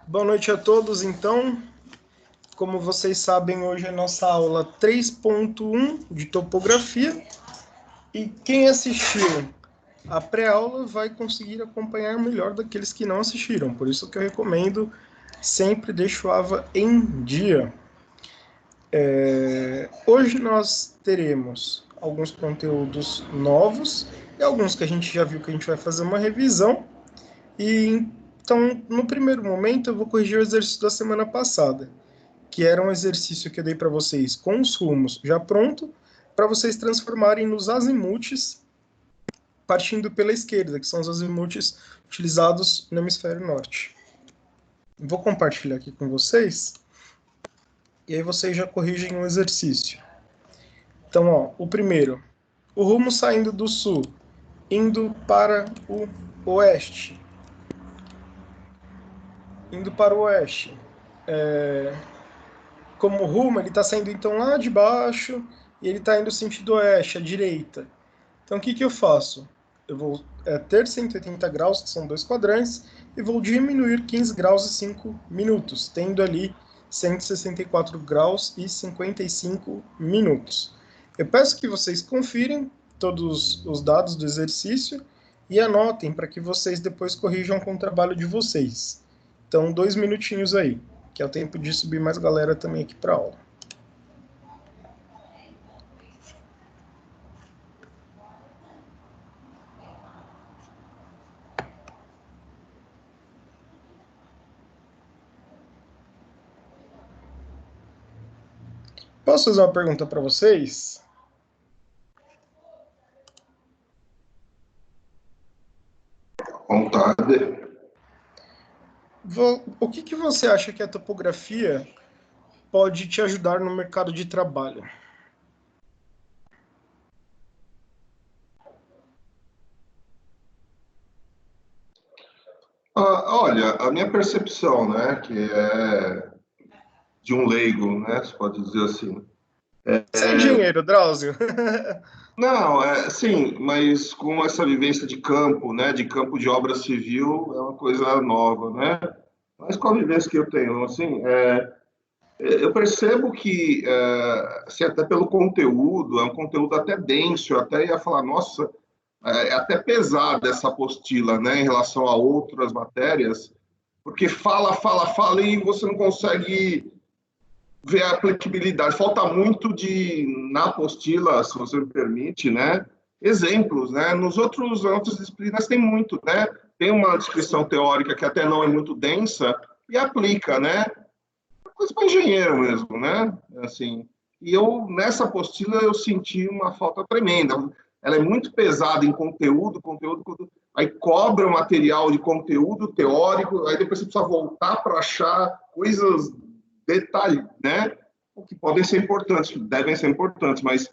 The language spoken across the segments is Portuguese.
Boa noite a todos, então. Como vocês sabem, hoje é nossa aula 3.1 de topografia. E quem assistiu a pré-aula vai conseguir acompanhar melhor daqueles que não assistiram. Por isso que eu recomendo sempre deixar o AVA em dia. Hoje nós teremos alguns conteúdos novos e alguns que a gente já viu que a gente vai fazer uma revisão. Então, no primeiro momento, eu vou corrigir o exercício da semana passada, que era um exercício que eu dei para vocês com os rumos já pronto, para vocês transformarem nos azimutes partindo pela esquerda, que são os azimutes utilizados no hemisfério norte. Vou compartilhar aqui com vocês, e aí vocês já corrigem o exercício. Então, ó, o primeiro, o rumo saindo do sul, indo para o oeste. Indo para o oeste. Como rumo, ele está saindo então lá de baixo e ele está indo sentido oeste, à direita. Então, o que, que eu faço? Eu vou ter 180 graus, que são dois quadrantes, e vou diminuir 15 graus e 5 minutos, tendo ali 164 graus e 55 minutos. Eu peço que vocês confirem todos os dados do exercício e anotem para que vocês depois corrijam com o trabalho de vocês. Então, 2 minutinhos aí, que é o tempo de subir mais galera também aqui para a aula. Posso fazer uma pergunta para vocês? Vontade. O que, que você acha que a topografia pode te ajudar no mercado de trabalho? Olha, a minha percepção, né, que é de um leigo, né, se pode dizer assim. Você é engenheiro, Drauzio? Não, sim, mas com essa vivência de campo, né, de campo de obra civil, é uma coisa nova, né? Mas com a vivência que eu tenho, assim, eu percebo que, assim, até pelo conteúdo, é um conteúdo até denso, eu até ia falar, nossa, é até pesada essa apostila, né, em relação a outras matérias, porque fala, fala, fala e você não consegue ver a aplicabilidade. Falta muito na apostila, se você me permite, né? Exemplos, né? Outras disciplinas tem muito, né? Tem uma descrição teórica que até não é muito densa e aplica, né? Coisa para engenheiro mesmo, né? Assim, e eu, nessa apostila, eu senti uma falta tremenda. Ela é muito pesada em conteúdo, aí cobra o material de conteúdo teórico, aí depois você precisa voltar para achar coisas, detalhes, né? Que podem ser importantes, devem ser importantes, mas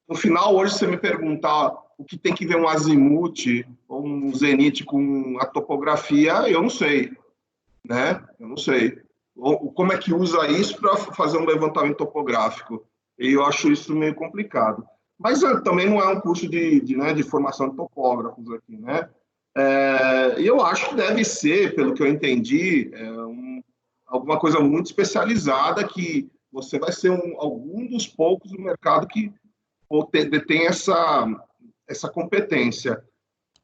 no final, hoje, se você me perguntar o que tem que ver um azimuth ou um zenite com a topografia, eu não sei, né? Eu não sei. Como é que usa isso para fazer um levantamento topográfico? E eu acho isso meio complicado. Mas também não é um curso de formação de topógrafos aqui, né? E eu acho que deve ser, pelo que eu entendi, alguma coisa muito especializada que você vai ser algum dos poucos do mercado que detém essa competência.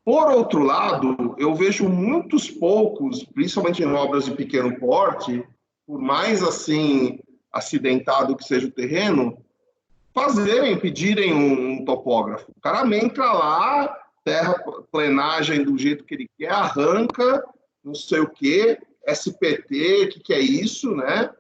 Por outro lado, eu vejo muitos poucos, principalmente em obras de pequeno porte, por mais assim acidentado que seja o terreno, pedirem um topógrafo. O cara entra lá, terraplenagem do jeito que ele quer, arranca, não sei o que, SPT, o que é isso, né?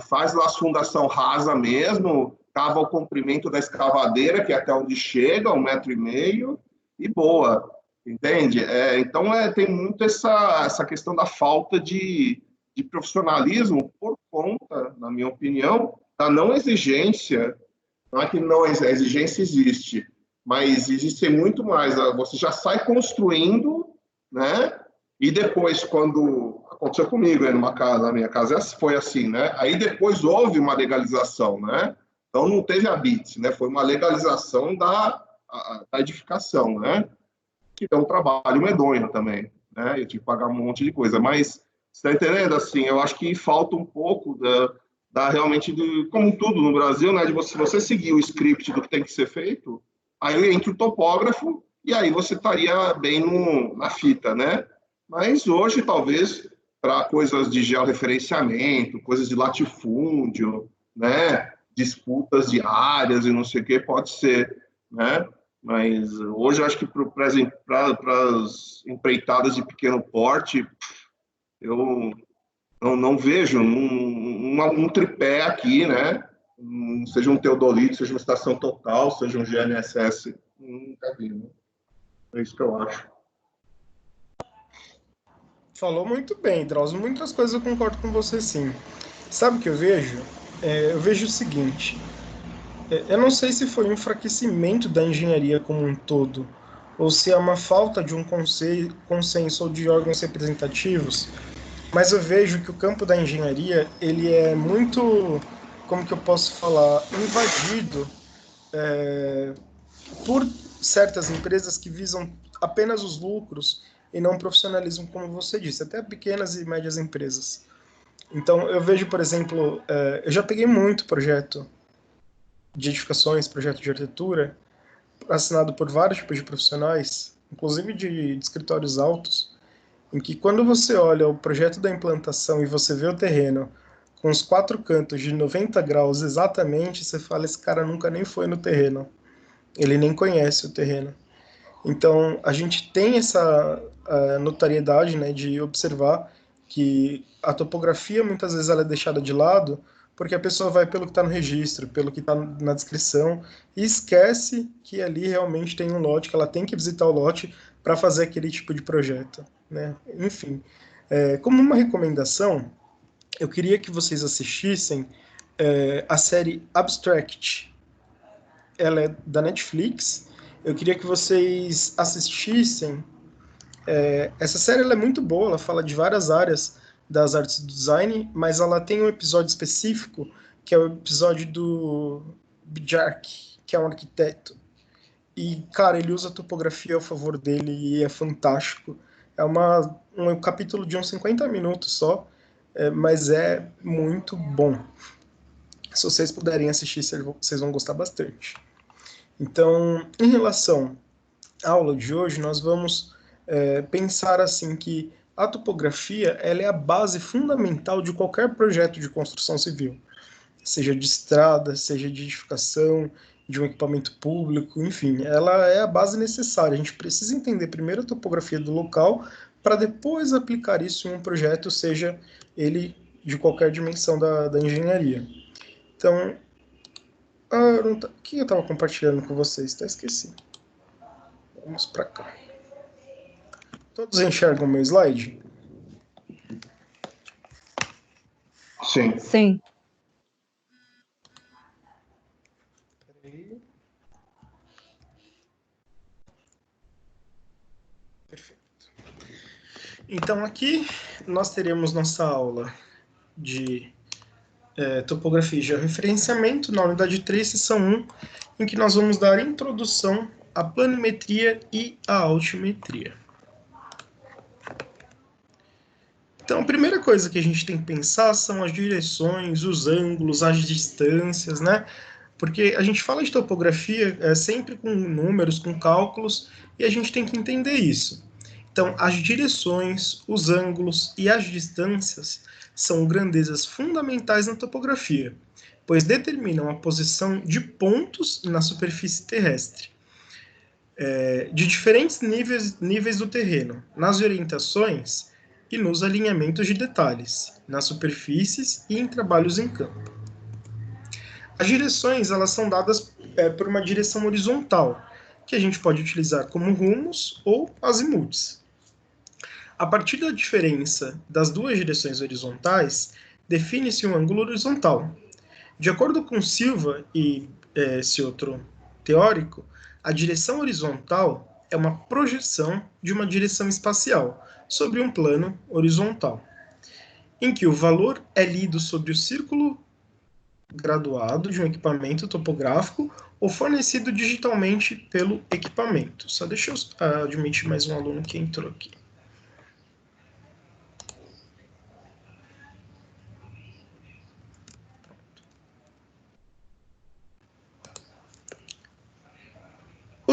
Faz lá a fundação rasa mesmo, cava o comprimento da escavadeira, que é até onde chega, 1,5 m, e boa, entende? Então, tem muito essa questão da falta de profissionalismo por conta, na minha opinião, da não exigência. Não é que não, a exigência existe, mas existe muito mais. Você já sai construindo, né? E depois, quando aconteceu comigo numa casa, na minha casa foi assim, né? Aí depois houve uma legalização, né? Então não teve a BIT, né? Foi uma legalização da edificação, né? Que é um trabalho medonho também, né? Eu tive que pagar um monte de coisa, mas Você está entendendo? Assim, eu acho que falta um pouco realmente, como tudo no Brasil, né, de você seguir o script do que tem que ser feito, aí entra o topógrafo e aí você estaria bem na fita, né? Mas hoje, talvez, para coisas de georreferenciamento, coisas de latifúndio, né, disputas de áreas e não sei o que, pode ser, né? Mas hoje eu acho que para as empreitadas de pequeno porte, eu não vejo um tripé aqui, né? Seja um teodolito, seja uma estação total, seja um GNSS, nunca vi, né? É isso que eu acho. Falou muito bem, Drauzio. Muitas coisas eu concordo com você, sim. Sabe o que eu vejo? Eu vejo o seguinte: eu não sei se foi um enfraquecimento da engenharia como um todo, ou se é uma falta de um consenso ou de órgãos representativos, mas eu vejo que o campo da engenharia ele é muito, como que eu posso falar, invadido por certas empresas que visam apenas os lucros e não o profissionalismo, como você disse, até pequenas e médias empresas. Então, eu vejo, por exemplo, eu já peguei muito projeto de edificações, projeto de arquitetura, assinado por vários tipos de profissionais, inclusive de escritórios altos, em que quando você olha o projeto da implantação e você vê o terreno com os quatro cantos de 90 graus exatamente, você fala, esse cara nunca nem foi no terreno, ele nem conhece o terreno. Então, a gente tem essa notariedade, né, de observar que a topografia muitas vezes ela é deixada de lado porque a pessoa vai pelo que está no registro, pelo que está na descrição e esquece que ali realmente tem um lote, que ela tem que visitar o lote para fazer aquele tipo de projeto, né? Enfim, como uma recomendação, eu queria que vocês assistissem a série Abstract. Ela é da Netflix. Eu queria que vocês assistissem. Essa série ela é muito boa, ela fala de várias áreas das artes do design, mas ela tem um episódio específico, que é o episódio do Bjark, que é um arquiteto. E, cara, ele usa a topografia a favor dele e é fantástico. É um capítulo de uns 50 minutos só, mas é muito bom. Se vocês puderem assistir, vocês vão gostar bastante. Então, em relação à aula de hoje, nós vamos pensar assim que a topografia ela é a base fundamental de qualquer projeto de construção civil, seja de estrada, seja de edificação, de um equipamento público, enfim, ela é a base necessária. A gente precisa entender primeiro a topografia do local para depois aplicar isso em um projeto, seja ele de qualquer dimensão da engenharia. Então, o que eu estava compartilhando com vocês? Até esqueci. Vamos para cá. Todos enxergam o meu slide? Sim. Sim. Peraí. Perfeito. Então, aqui nós teremos nossa aula de topografia e georreferenciamento na unidade 3, seção 1, em que nós vamos dar introdução à planimetria e à altimetria. Então, a primeira coisa que a gente tem que pensar são as direções, os ângulos, as distâncias, né? Porque a gente fala de topografia sempre com números, com cálculos, e a gente tem que entender isso. Então, as direções, os ângulos e as distâncias são grandezas fundamentais na topografia, pois determinam a posição de pontos na superfície terrestre, de diferentes níveis do terreno, nas orientações e nos alinhamentos de detalhes, nas superfícies e em trabalhos em campo. As direções elas são dadas por uma direção horizontal, que a gente pode utilizar como rumos ou azimuths. A partir da diferença das duas direções horizontais, define-se um ângulo horizontal. De acordo com Silva e esse outro teórico, a direção horizontal é uma projeção de uma direção espacial sobre um plano horizontal, em que o valor é lido sobre o círculo graduado de um equipamento topográfico ou fornecido digitalmente pelo equipamento. Só deixa eu admitir mais um aluno que entrou aqui.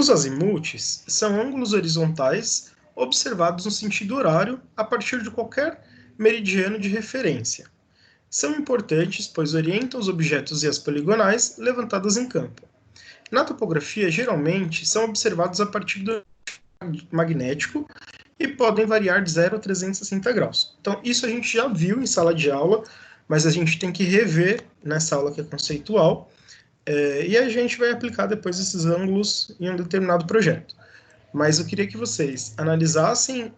Os azimutes são ângulos horizontais observados no sentido horário a partir de qualquer meridiano de referência. São importantes, pois orientam os objetos e as poligonais levantadas em campo. Na topografia, geralmente, são observados a partir do magnético e podem variar de 0 a 360 graus. Então, isso a gente já viu em sala de aula, mas a gente tem que rever nessa aula que é conceitual, e a gente vai aplicar depois esses ângulos em um determinado projeto. Mas eu queria que vocês analisassem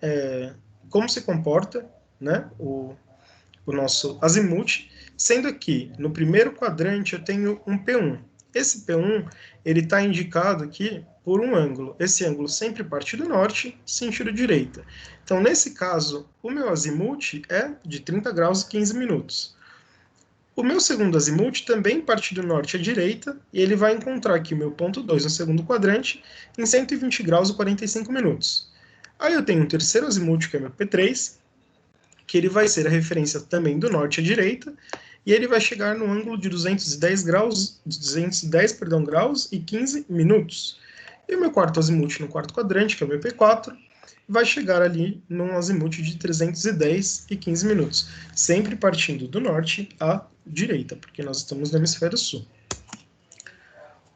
como se comporta, né, o nosso azimute, sendo que no primeiro quadrante eu tenho um P1. Esse P1 ele está indicado aqui por um ângulo. Esse ângulo sempre parte do norte, sentido direita. Então, nesse caso, o meu azimute é de 30 graus e 15 minutos. O meu segundo azimute também parte do norte à direita, e ele vai encontrar aqui o meu ponto 2 no segundo quadrante, em 120 graus e 45 minutos. Aí eu tenho um terceiro azimute, que é o meu P3, que ele vai ser a referência também do norte à direita, e ele vai chegar no ângulo de 210 graus e 15 minutos. E o meu quarto azimute no quarto quadrante, que é o meu P4, vai chegar ali num azimute de 310 e 15 minutos, sempre partindo do norte à direita, porque nós estamos no hemisfério sul.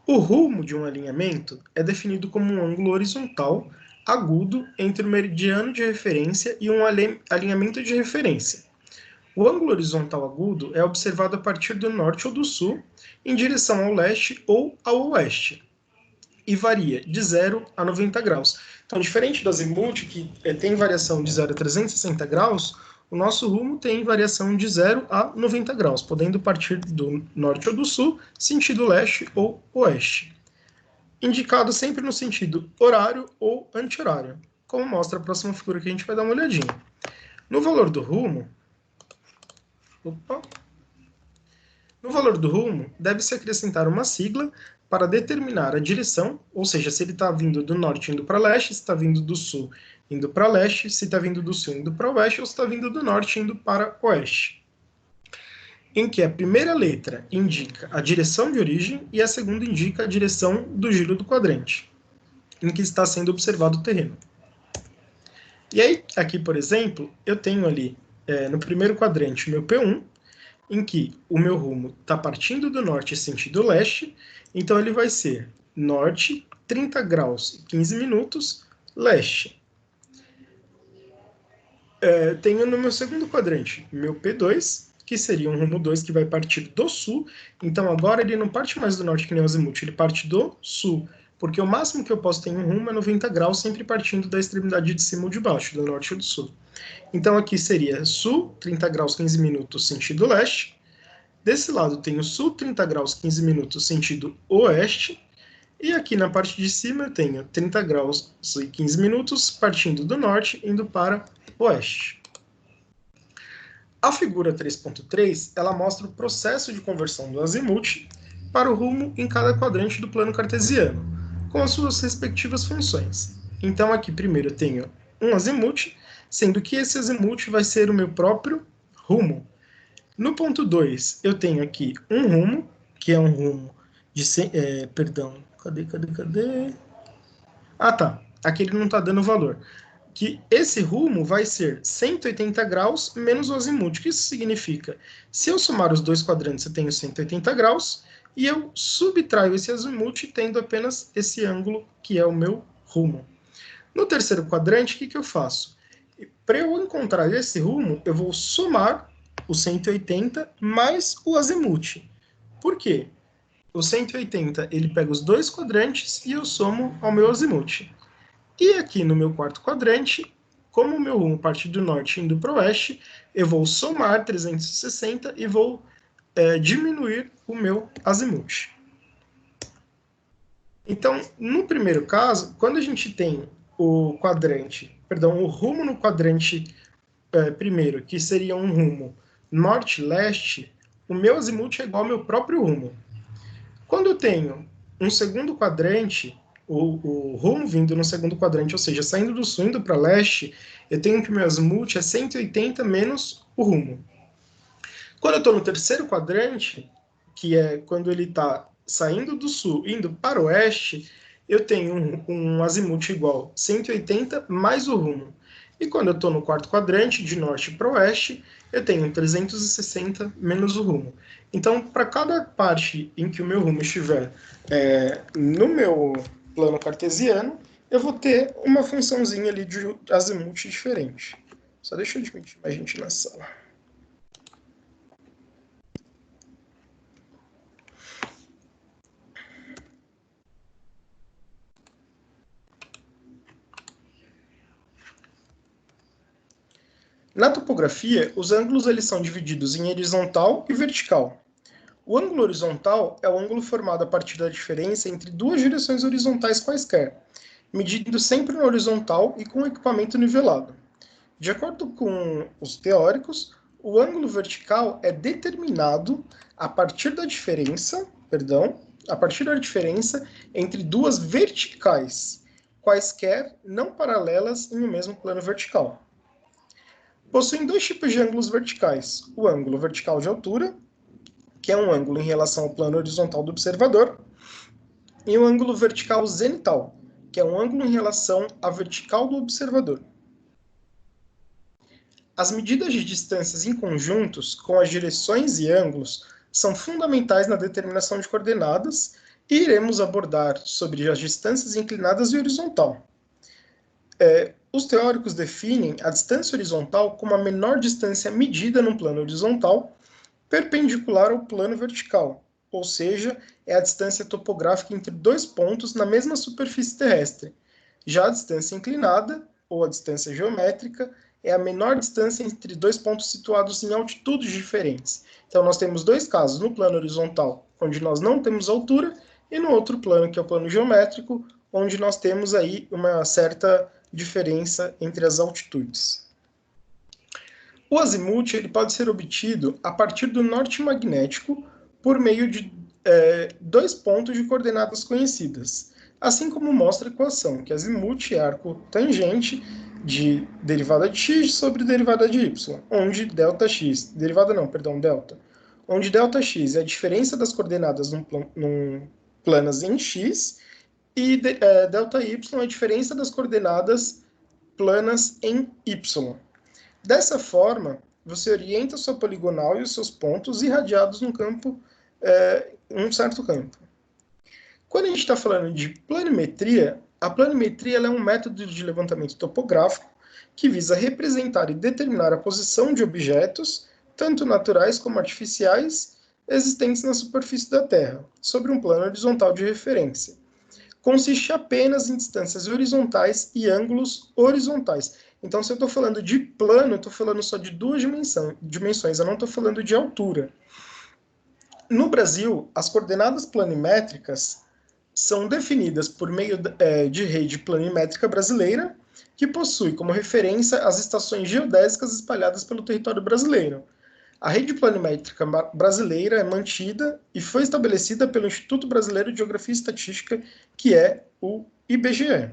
O rumo de um alinhamento é definido como um ângulo horizontal agudo entre o meridiano de referência e um alinhamento de referência. O ângulo horizontal agudo é observado a partir do norte ou do sul, em direção ao leste ou ao oeste, e varia de 0 a 90 graus. Então, diferente do azimute, que tem variação de 0 a 360 graus, o nosso rumo tem variação de 0 a 90 graus, podendo partir do norte ou do sul, sentido leste ou oeste. Indicado sempre no sentido horário ou anti-horário, como mostra a próxima figura que a gente vai dar uma olhadinha. No valor do rumo, deve-se acrescentar uma sigla para determinar a direção, ou seja, se ele está vindo do norte indo para leste, se está vindo do sul indo para leste, se está vindo do sul indo para oeste, ou se está vindo do norte indo para oeste. Em que a primeira letra indica a direção de origem e a segunda indica a direção do giro do quadrante, em que está sendo observado o terreno. E aí, aqui, por exemplo, eu tenho ali, no primeiro quadrante, o meu P1, em que o meu rumo está partindo do norte sentido leste, então ele vai ser norte, 30 graus e 15 minutos, leste. Tenho no meu segundo quadrante, meu P2, que seria um rumo 2 que vai partir do sul, então agora ele não parte mais do norte que nem o azimute, ele parte do sul, porque o máximo que eu posso ter em um rumo é 90 graus, sempre partindo da extremidade de cima ou de baixo, do norte ou do sul. Então aqui seria sul, 30 graus, 15 minutos, sentido leste. Desse lado tem o sul, 30 graus, 15 minutos, sentido oeste. E aqui na parte de cima eu tenho 30 graus e 15 minutos, partindo do norte, indo para o oeste. A figura 3.3, ela mostra o processo de conversão do azimute para o rumo em cada quadrante do plano cartesiano, com as suas respectivas funções. Então aqui primeiro eu tenho um azimute, sendo que esse azimute vai ser o meu próprio rumo. No ponto 2, eu tenho aqui um rumo, que é um rumo de... Cadê? Ah, tá. Aqui ele não está dando valor. Que esse rumo vai ser 180 graus menos o azimute. O que isso significa? Se eu somar os dois quadrantes, eu tenho 180 graus, e eu subtraio esse azimute tendo apenas esse ângulo, que é o meu rumo. No terceiro quadrante, o que eu faço? Para eu encontrar esse rumo, eu vou somar o 180 mais o azimute. Por quê? O 180, ele pega os dois quadrantes e eu somo ao meu azimute. E aqui no meu quarto quadrante, como o meu rumo parte do norte indo para o oeste, eu vou somar 360 e vou diminuir o meu azimute. Então, no primeiro caso, quando a gente tem o rumo no quadrante primeiro, que seria um rumo norte-leste, o meu azimute é igual ao meu próprio rumo. Quando eu tenho um segundo quadrante, o rumo vindo no segundo quadrante, ou seja, saindo do sul indo para leste, eu tenho que o meu azimute é 180 menos o rumo. Quando eu estou no terceiro quadrante, que é quando ele está saindo do sul indo para o oeste, eu tenho um azimuth igual 180 mais o rumo. E quando eu estou no quarto quadrante, de norte para oeste, eu tenho 360 menos o rumo. Então, para cada parte em que o meu rumo estiver no meu plano cartesiano, eu vou ter uma funçãozinha ali de azimuth diferente. Só deixa eu admitir mais gente na sala. Na topografia, os ângulos eles são divididos em horizontal e vertical. O ângulo horizontal é o ângulo formado a partir da diferença entre duas direções horizontais quaisquer, medindo sempre na horizontal e com o equipamento nivelado. De acordo com os teóricos, o ângulo vertical é determinado a partir da diferença entre duas verticais, quaisquer não paralelas em um mesmo plano vertical. Possuem dois tipos de ângulos verticais: o ângulo vertical de altura, que é um ângulo em relação ao plano horizontal do observador, e o ângulo vertical zenital, que é um ângulo em relação à vertical do observador. As medidas de distâncias em conjuntos com as direções e ângulos são fundamentais na determinação de coordenadas e iremos abordar sobre as distâncias inclinadas e horizontal. Os teóricos definem a distância horizontal como a menor distância medida no plano horizontal perpendicular ao plano vertical, ou seja, é a distância topográfica entre dois pontos na mesma superfície terrestre. Já a distância inclinada, ou a distância geométrica, é a menor distância entre dois pontos situados em altitudes diferentes. Então, nós temos dois casos, no plano horizontal, onde nós não temos altura, e no outro plano, que é o plano geométrico, onde nós temos aí uma certa diferença entre as altitudes. O azimuth ele pode ser obtido a partir do norte magnético por meio de dois pontos de coordenadas conhecidas, assim como mostra a equação, que azimuth é arco tangente de derivada de x sobre derivada de y, onde delta x é a diferença das coordenadas num planas em x e delta y é a diferença das coordenadas planas em y. Dessa forma, você orienta sua poligonal e os seus pontos irradiados num campo, um certo campo. Quando a gente está falando de planimetria, a planimetria é um método de levantamento topográfico que visa representar e determinar a posição de objetos, tanto naturais como artificiais, existentes na superfície da Terra, sobre um plano horizontal de referência. Consiste apenas em distâncias horizontais e ângulos horizontais. Então, se eu estou falando de plano, eu estou falando só de duas dimensões, eu não estou falando de altura. No Brasil, as coordenadas planimétricas são definidas por meio de rede planimétrica brasileira, que possui como referência as estações geodésicas espalhadas pelo território brasileiro. A rede planimétrica brasileira é mantida e foi estabelecida pelo Instituto Brasileiro de Geografia e Estatística, que é o IBGE.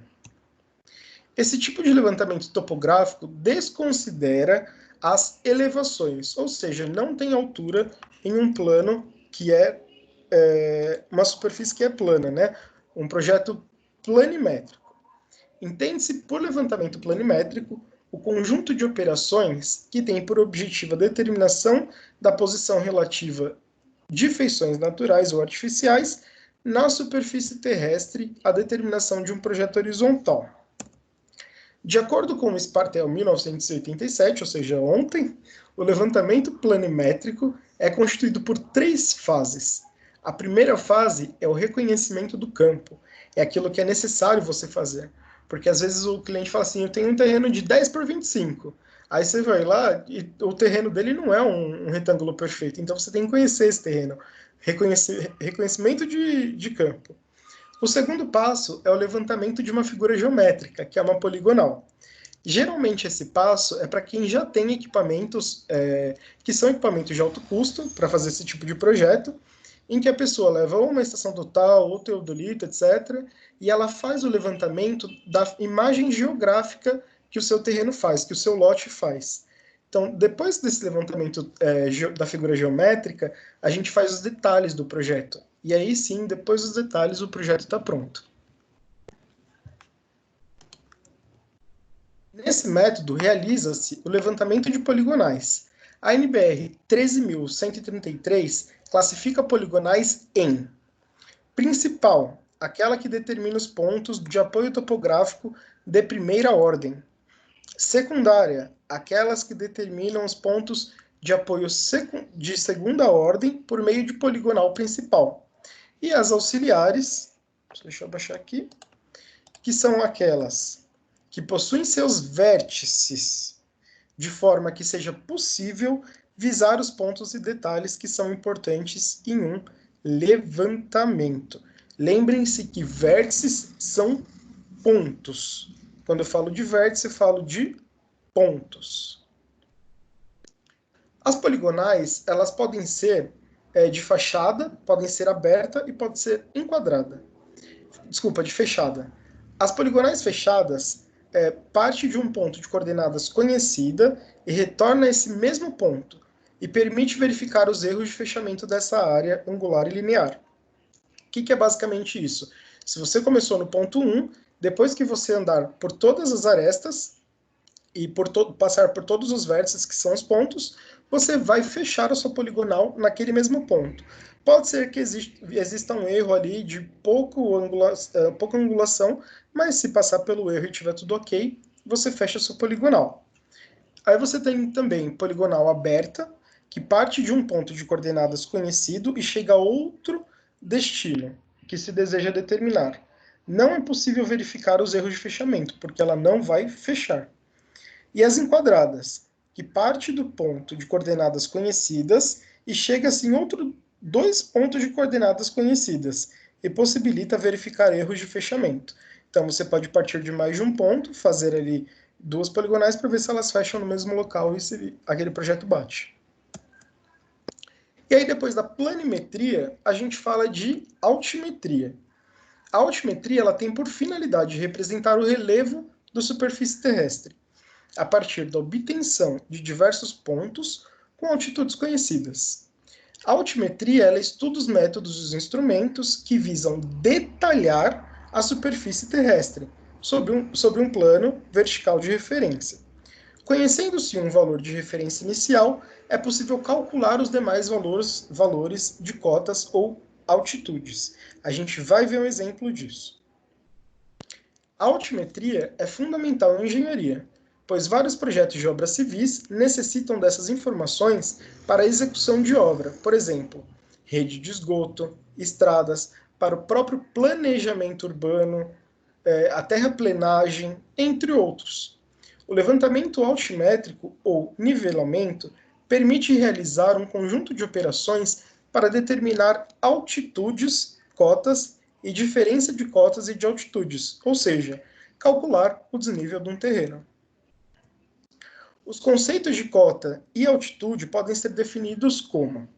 Esse tipo de levantamento topográfico desconsidera as elevações, ou seja, não tem altura em um plano que é uma superfície que é plana, né? Um projeto planimétrico. Entende-se por levantamento planimétrico o conjunto de operações que tem por objetivo a determinação da posição relativa de feições naturais ou artificiais na superfície terrestre, a determinação de um projeto horizontal. De acordo com o Spartel 1987, ou seja, ontem, o levantamento planimétrico é constituído por 3 fases. A primeira fase é o reconhecimento do campo, é aquilo que é necessário você fazer. Porque às vezes o cliente fala assim, eu tenho um terreno de 10 por 25. Aí você vai lá e o terreno dele não é um retângulo perfeito. Então você tem que conhecer esse terreno. Reconhecimento de campo. O segundo passo é o levantamento de uma figura geométrica, que é uma poligonal. Geralmente esse passo é para quem já tem equipamentos que são equipamentos de alto custo para fazer esse tipo de projeto, em que a pessoa leva ou uma estação total, ou teodolito, etc., e ela faz o levantamento da imagem geográfica que o seu terreno faz, que o seu lote faz. Então, depois desse levantamento da figura geométrica, a gente faz os detalhes do projeto. E aí sim, depois dos detalhes, o projeto está pronto. Nesse método, realiza-se o levantamento de poligonais. A NBR 13.133 classifica poligonais em principal, aquela que determina os pontos de apoio topográfico de primeira ordem. Secundária, aquelas que determinam os pontos de apoio de segunda ordem por meio de poligonal principal. E as auxiliares, deixa eu baixar aqui, que são aquelas que possuem seus vértices de forma que seja possível visar os pontos e detalhes que são importantes em um levantamento. Lembrem-se que vértices são pontos. Quando eu falo de vértice, eu falo de pontos. As poligonais, elas podem ser de fachada, podem ser aberta e pode ser enquadrada. Desculpa, de fechada. As poligonais fechadas parte de um ponto de coordenadas conhecida e retorna a esse mesmo ponto e permite verificar os erros de fechamento dessa área angular e linear. O que é basicamente isso? Se você começou no ponto 1, depois que você andar por todas as arestas e passar por todos os vértices que são os pontos, você vai fechar a sua poligonal naquele mesmo ponto. Pode ser que exista um erro ali de pouca angulação, mas se passar pelo erro e tiver tudo ok, você fecha a sua poligonal. Aí você tem também poligonal aberta, que parte de um ponto de coordenadas conhecido e chega a outro destino que se deseja determinar. Não é possível verificar os erros de fechamento, porque ela não vai fechar. E as enquadradas, que parte do ponto de coordenadas conhecidas e chega assim em dois pontos de coordenadas conhecidas e possibilita verificar erros de fechamento. Então você pode partir de mais de um ponto, fazer ali duas poligonais para ver se elas fecham no mesmo local e se aquele projeto bate. E aí depois da planimetria, a gente fala de altimetria. A altimetria ela tem por finalidade representar o relevo da superfície terrestre, a partir da obtenção de diversos pontos com altitudes conhecidas. A altimetria ela estuda os métodos e os instrumentos que visam detalhar a superfície terrestre sobre um plano vertical de referência. Conhecendo-se um valor de referência inicial, é possível calcular os demais valores de cotas ou altitudes. A gente vai ver um exemplo disso. A altimetria é fundamental em engenharia, pois vários projetos de obras civis necessitam dessas informações para a execução de obra, por exemplo, rede de esgoto, estradas, para o próprio planejamento urbano, a terraplenagem, entre outros. O levantamento altimétrico ou nivelamento permite realizar um conjunto de operações para determinar altitudes, cotas e diferença de cotas e de altitudes, ou seja, calcular o desnível de um terreno. Os conceitos de cota e altitude podem ser definidos como: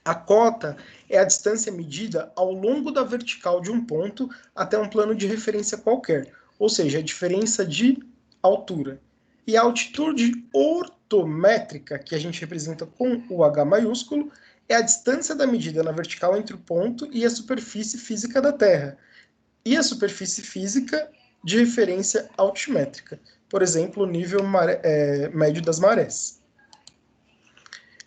a cota é a distância medida ao longo da vertical de um ponto até um plano de referência qualquer, ou seja, a diferença de altura. E a altitude ortométrica, que a gente representa com o H maiúsculo, é a distância da medida na vertical entre o ponto e a superfície física da Terra, e a superfície física de referência altimétrica, por exemplo, o nível médio das marés.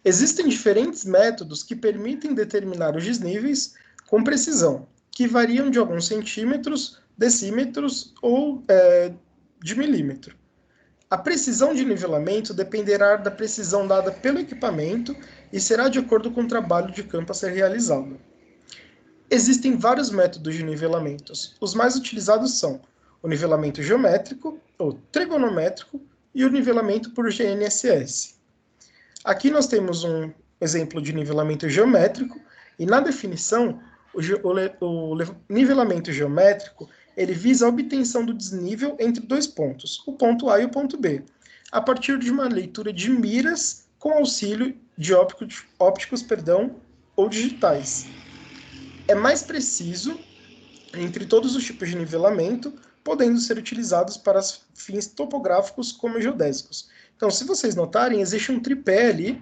Existem diferentes métodos que permitem determinar os desníveis com precisão, que variam de alguns centímetros, decímetros ou de milímetro. A precisão de nivelamento dependerá da precisão dada pelo equipamento e será de acordo com o trabalho de campo a ser realizado. Existem vários métodos de nivelamentos. Os mais utilizados são o nivelamento geométrico, ou trigonométrico, e o nivelamento por GNSS. Aqui nós temos um exemplo de nivelamento geométrico, e na definição, o nivelamento geométrico ele visa a obtenção do desnível entre dois pontos, o ponto A e o ponto B, a partir de uma leitura de miras com auxílio de ópticos ou digitais. É mais preciso entre todos os tipos de nivelamento, podendo ser utilizados para fins topográficos como geodésicos. Então, se vocês notarem, existe um tripé ali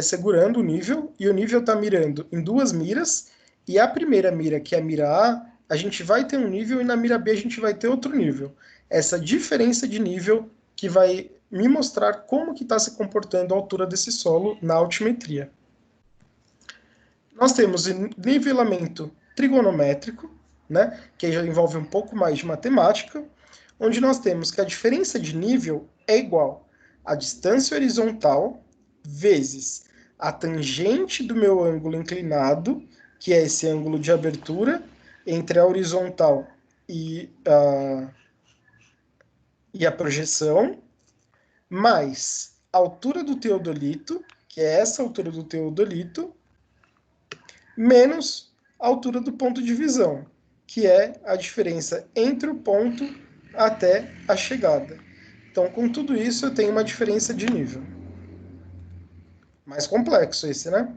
segurando o nível, e o nível está mirando em duas miras, e a primeira mira, que é a mira A gente vai ter um nível, e na mira B a gente vai ter outro nível. Essa diferença de nível que vai me mostrar como que está se comportando a altura desse solo na altimetria. Nós temos nivelamento trigonométrico, né, que já envolve um pouco mais de matemática, onde nós temos que a diferença de nível é igual à distância horizontal vezes a tangente do meu ângulo inclinado, que é esse ângulo de abertura entre a horizontal e a projeção, mais a altura do teodolito, que é essa altura do teodolito, menos a altura do ponto de visão, que é a diferença entre o ponto até a chegada. Então, com tudo isso, eu tenho uma diferença de nível. Mais complexo esse, né?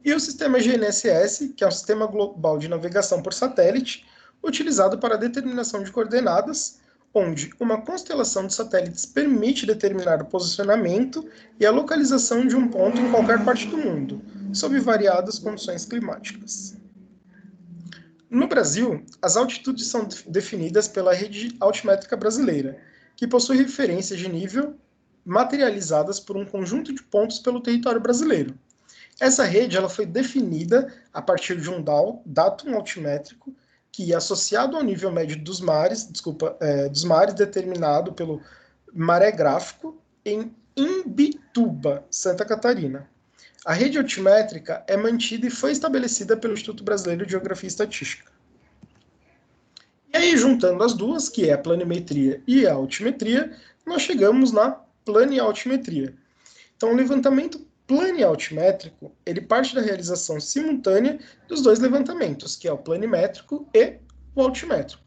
E o sistema GNSS, que é um sistema global de navegação por satélite, utilizado para a determinação de coordenadas, onde uma constelação de satélites permite determinar o posicionamento e a localização de um ponto em qualquer parte do mundo, sob variadas condições climáticas. No Brasil, as altitudes são definidas pela Rede Altimétrica Brasileira, que possui referências de nível materializadas por um conjunto de pontos pelo território brasileiro. Essa rede ela foi definida a partir de um datum altimétrico que, associado ao nível médio dos mares, dos mares determinado pelo maré gráfico em Imbituba, Santa Catarina. A rede altimétrica é mantida e foi estabelecida pelo Instituto Brasileiro de Geografia e Estatística. E aí, juntando as duas, que é a planimetria e a altimetria, nós chegamos na planialtimetria. Então, o levantamento planialtimétrico, ele parte da realização simultânea dos dois levantamentos, que é o planimétrico e o altimétrico.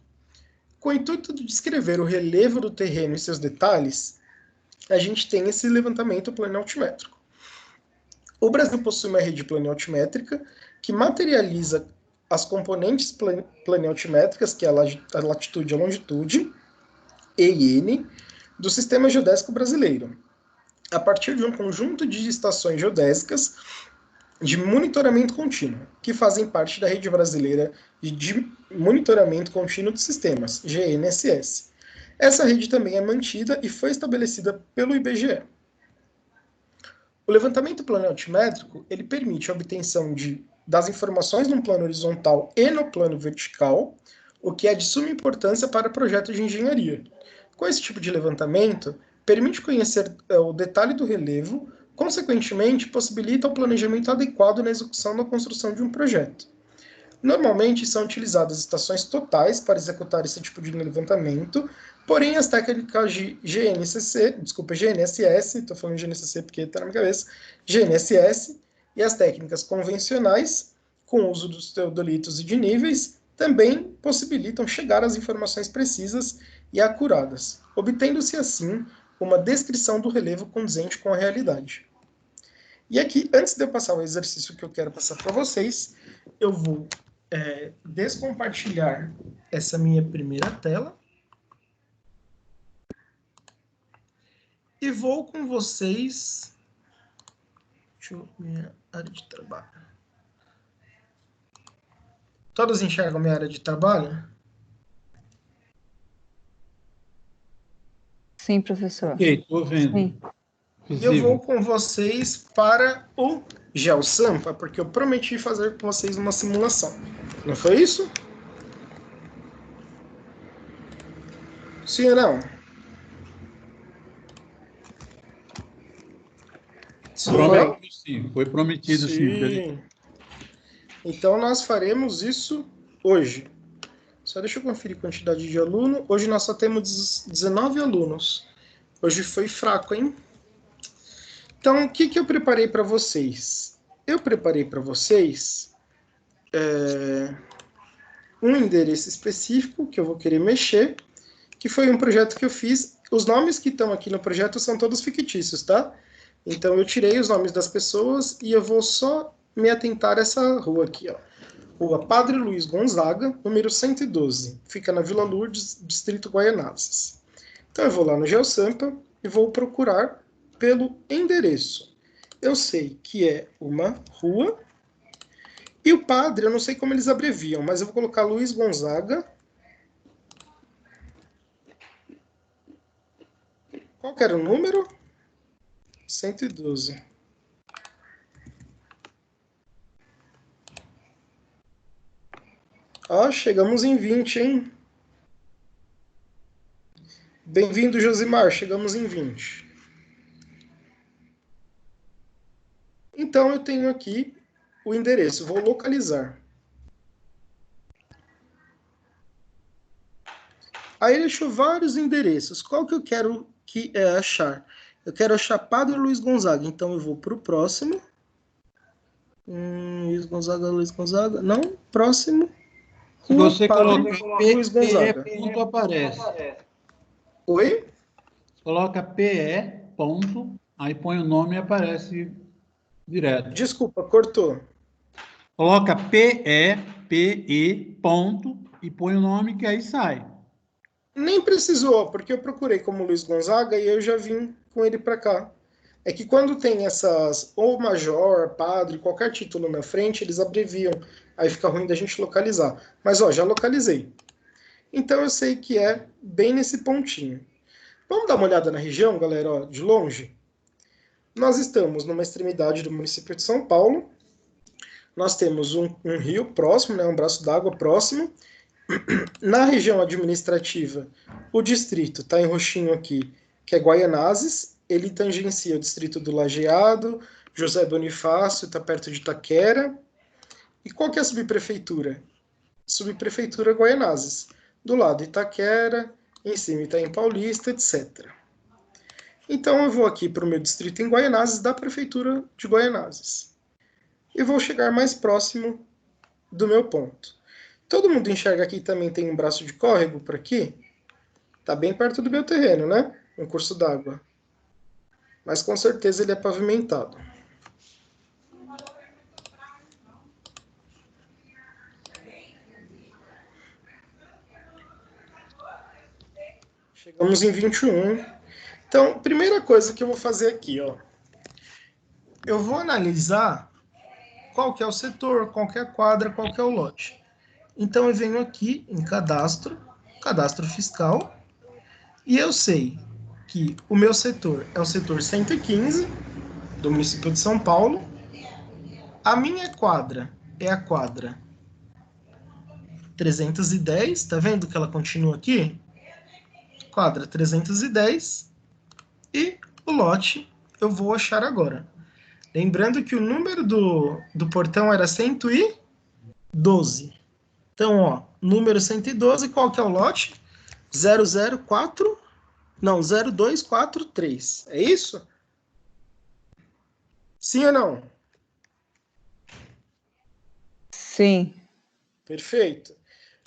Com o intuito de descrever o relevo do terreno e seus detalhes, a gente tem esse levantamento planialtimétrico. O Brasil possui uma rede planialtimétrica que materializa as componentes planialtimétricas, que é a latitude e a longitude, E e N, do sistema geodésico brasileiro, a partir de um conjunto de estações geodésicas de monitoramento contínuo, que fazem parte da rede brasileira de monitoramento contínuo de sistemas, GNSS. Essa rede também é mantida e foi estabelecida pelo IBGE. O levantamento planialtimétrico ele permite a obtenção das informações no plano horizontal e no plano vertical, o que é de suma importância para projetos de engenharia. Com esse tipo de levantamento, permite conhecer o detalhe do relevo, consequentemente, possibilita o planejamento adequado na execução da construção de um projeto. Normalmente, são utilizadas estações totais para executar esse tipo de levantamento, porém, as técnicas de GNSS, estou falando de GNSS porque está na minha cabeça, GNSS, e as técnicas convencionais, com o uso dos teodolitos e de níveis, também possibilitam chegar às informações precisas e acuradas, obtendo-se assim uma descrição do relevo condizente com a realidade. E aqui, antes de eu passar o exercício que eu quero passar para vocês, eu vou descompartilhar essa minha primeira tela e vou com vocês. Deixa eu ver minha área de trabalho. Todos enxergam minha área de trabalho? Sim, professor. Ok, estou vendo. Sim. Eu vou com vocês para o GeoSampa, porque eu prometi fazer com vocês uma simulação. Não foi isso? Sim ou não? Sim, prometido, sim. Foi prometido, sim. Então, nós faremos isso hoje. Só deixa eu conferir a quantidade de aluno. Hoje nós só temos 19 alunos. Hoje foi fraco, hein? Então, o que eu preparei para vocês? Eu preparei para vocês um endereço específico que eu vou querer mexer, que foi um projeto que eu fiz. Os nomes que estão aqui no projeto são todos fictícios, tá? Então, eu tirei os nomes das pessoas e eu vou só me atentar a essa rua aqui, ó. Rua Padre Luiz Gonzaga, número 112. Fica na Vila Lourdes, Distrito Guaianazes. Então, eu vou lá no GeoSampa e vou procurar pelo endereço. Eu sei que é uma rua. E o padre, eu não sei como eles abreviam, mas eu vou colocar Luiz Gonzaga. Qual que era o número? 112. Ó, chegamos em 20, hein? Bem-vindo, Josimar. Chegamos em 20. Então, eu tenho aqui o endereço. Vou localizar. Aí ele achou vários endereços. Qual que eu quero achar? Eu quero achar Padre Luiz Gonzaga. Então, eu vou para o próximo. Luiz Gonzaga. Não, próximo. Se você Padre colocar Luiz Gonzaga. PE, ponto aparece. Oi? Coloca PE, ponto, aí põe o nome e aparece direto. Desculpa, cortou. Coloca PE, ponto, e põe o nome que aí sai. Nem precisou, porque eu procurei como Luiz Gonzaga e eu já vim com ele para cá. É que quando tem essas, ou major, padre, qualquer título na frente, eles abreviam. Aí fica ruim da gente localizar. Mas, ó, já localizei. Então eu sei que é bem nesse pontinho. Vamos dar uma olhada na região, galera, ó, de longe? Nós estamos numa extremidade do município de São Paulo. Nós temos um rio próximo, né, um braço d'água próximo. Na região administrativa, o distrito está em roxinho aqui, que é Guaianazes. Ele tangencia o distrito do Lajeado, José Bonifácio, está perto de Itaquera. E qual que é a subprefeitura? Subprefeitura Guaianazes. Do lado Itaquera, em cima Itaim Paulista, etc. Então eu vou aqui para o meu distrito em Guaianazes, da prefeitura de Guaianazes. E vou chegar mais próximo do meu ponto. Todo mundo enxerga aqui também tem um braço de córrego por aqui? Tá bem perto do meu terreno, né? Um curso d'água. Mas com certeza ele é pavimentado. Chegamos em 21. Então, primeira coisa que eu vou fazer aqui, ó. Eu vou analisar qual que é o setor, qual que é a quadra, qual que é o lote. Então eu venho aqui em cadastro fiscal, e eu sei que o meu setor é o setor 115 do município de São Paulo. A minha quadra é a quadra 310, tá vendo que ela continua aqui? Quadra 310, e o lote eu vou achar agora. Lembrando que o número do portão era 112. Então, ó, número 112, qual que é o lote? 004, não, 0243. É isso? Sim ou não? Sim. Perfeito.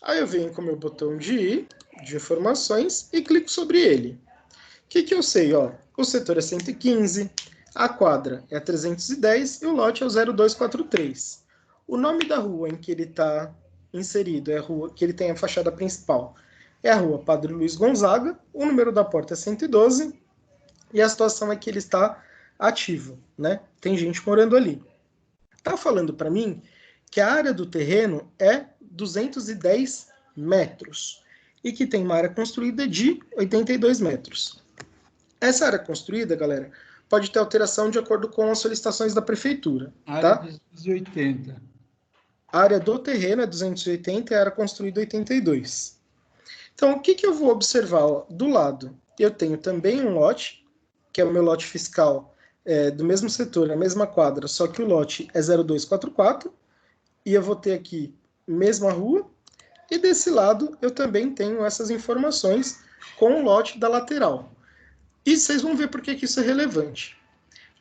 Aí eu venho com o meu botão de informações e clico sobre ele. O que eu sei? Ó? O setor é 115, a quadra é a 310 e o lote é o 0243. O nome da rua em que ele está inserido, é a rua que ele tem a fachada principal, é a rua Padre Luiz Gonzaga, o número da porta é 112 e a situação é que ele está ativo, né? Tem gente morando ali. Tá falando para mim que a área do terreno é 210 metros e que tem uma área construída de 82 metros. Essa área construída, galera, pode ter alteração de acordo com as solicitações da prefeitura. Área Tá? 280. A área do terreno é 280 e a área construída 82. Então, o que eu vou observar? Ó, do lado, eu tenho também um lote, que é o meu lote fiscal, do mesmo setor, na mesma quadra, só que o lote é 0244, e eu vou ter aqui mesma rua, e desse lado eu também tenho essas informações com o lote da lateral. E vocês vão ver por que isso é relevante.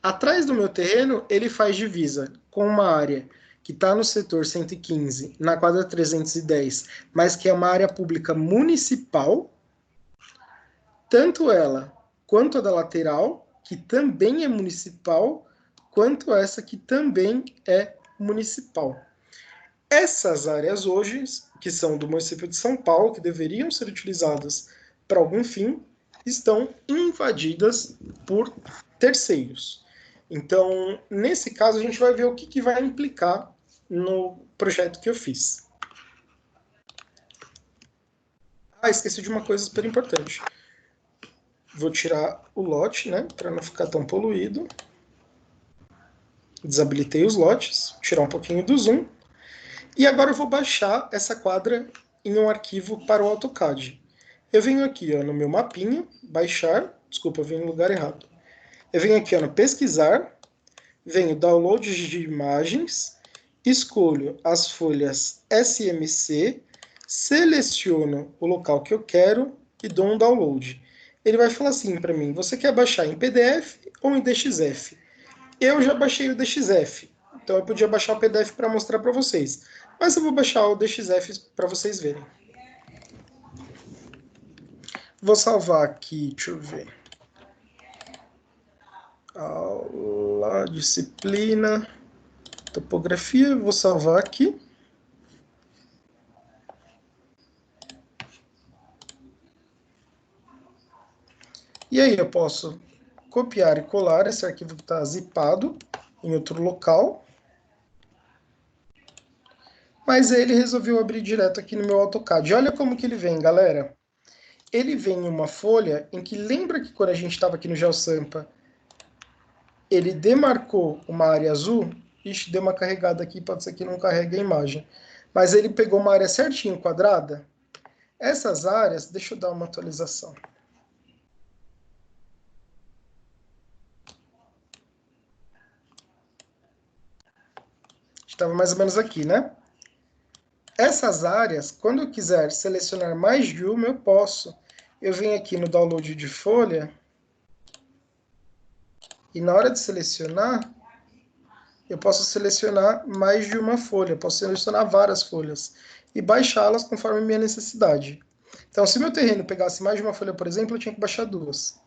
Atrás do meu terreno, ele faz divisa com uma área que está no setor 115, na quadra 310, mas que é uma área pública municipal, tanto ela quanto a da lateral, que também é municipal, quanto essa que também é municipal. Essas áreas hoje, que são do município de São Paulo, que deveriam ser utilizadas para algum fim, estão invadidas por terceiros. Então, nesse caso, a gente vai ver o que vai implicar no projeto que eu fiz. Ah, esqueci de uma coisa super importante. Vou tirar o lote, né, para não ficar tão poluído. Desabilitei os lotes, tirar um pouquinho do zoom. E agora eu vou baixar essa quadra em um arquivo para o AutoCAD. Eu venho aqui ó, no meu mapinha, baixar, desculpa, eu venho no lugar errado. Eu venho aqui ó, no pesquisar, venho download de imagens, escolho as folhas SMC, seleciono o local que eu quero e dou um download. Ele vai falar assim para mim, você quer baixar em PDF ou em DXF? Eu já baixei o DXF, então eu podia baixar o PDF para mostrar para vocês. Mas eu vou baixar o DXF para vocês verem. Vou salvar aqui, deixa eu ver. Aula, disciplina, topografia, vou salvar aqui. E aí eu posso copiar e colar esse arquivo que está zipado em outro local. Mas ele resolveu abrir direto aqui no meu AutoCAD. Olha como que ele vem, galera. Ele vem em uma folha em que, lembra que quando a gente estava aqui no GeoSampa, ele demarcou uma área azul? Ixi, deu uma carregada aqui, pode ser que não carregue a imagem. Mas ele pegou uma área certinho, quadrada. Essas áreas, deixa eu dar uma atualização. Estava mais ou menos aqui, né? Essas áreas, quando eu quiser selecionar mais de uma, eu posso. Eu venho aqui no download de folha e na hora de selecionar, eu posso selecionar mais de uma folha, posso selecionar várias folhas e baixá-las conforme minha necessidade. Então, se meu terreno pegasse mais de uma folha, por exemplo, eu tinha que baixar duas.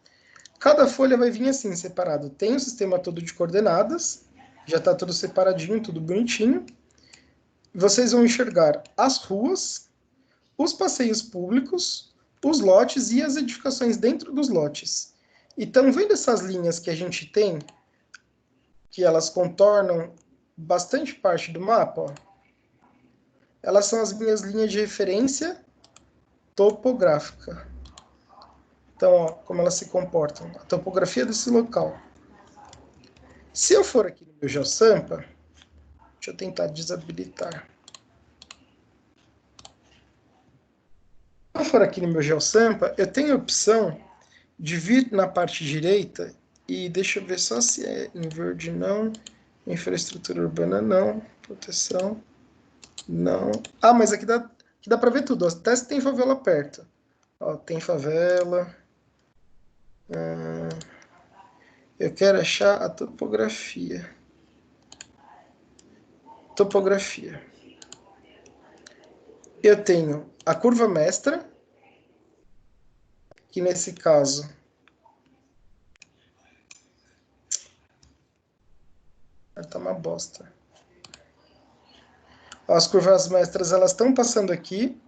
Cada folha vai vir assim, separado. Tem o sistema todo de coordenadas, já está tudo separadinho, tudo bonitinho. Vocês vão enxergar as ruas, os passeios públicos, os lotes e as edificações dentro dos lotes. E estão vendo essas linhas que a gente tem, que elas contornam bastante parte do mapa? Ó? Elas são as minhas linhas de referência topográfica. Então, ó, como elas se comportam. A topografia desse local. Se eu for aqui no meu GeoSampa, deixa eu tentar desabilitar. Se eu for aqui no meu GeoSampa, eu tenho a opção de vir na parte direita e deixa eu ver só se é em verde não, infraestrutura urbana não, proteção não. Ah, mas aqui dá para ver tudo, ó. Até se tem favela perto. Ó, tem favela. Eu quero achar a topografia. Topografia. Eu tenho a curva mestra, que nesse caso tá uma bosta. As curvas mestras, elas estão passando aqui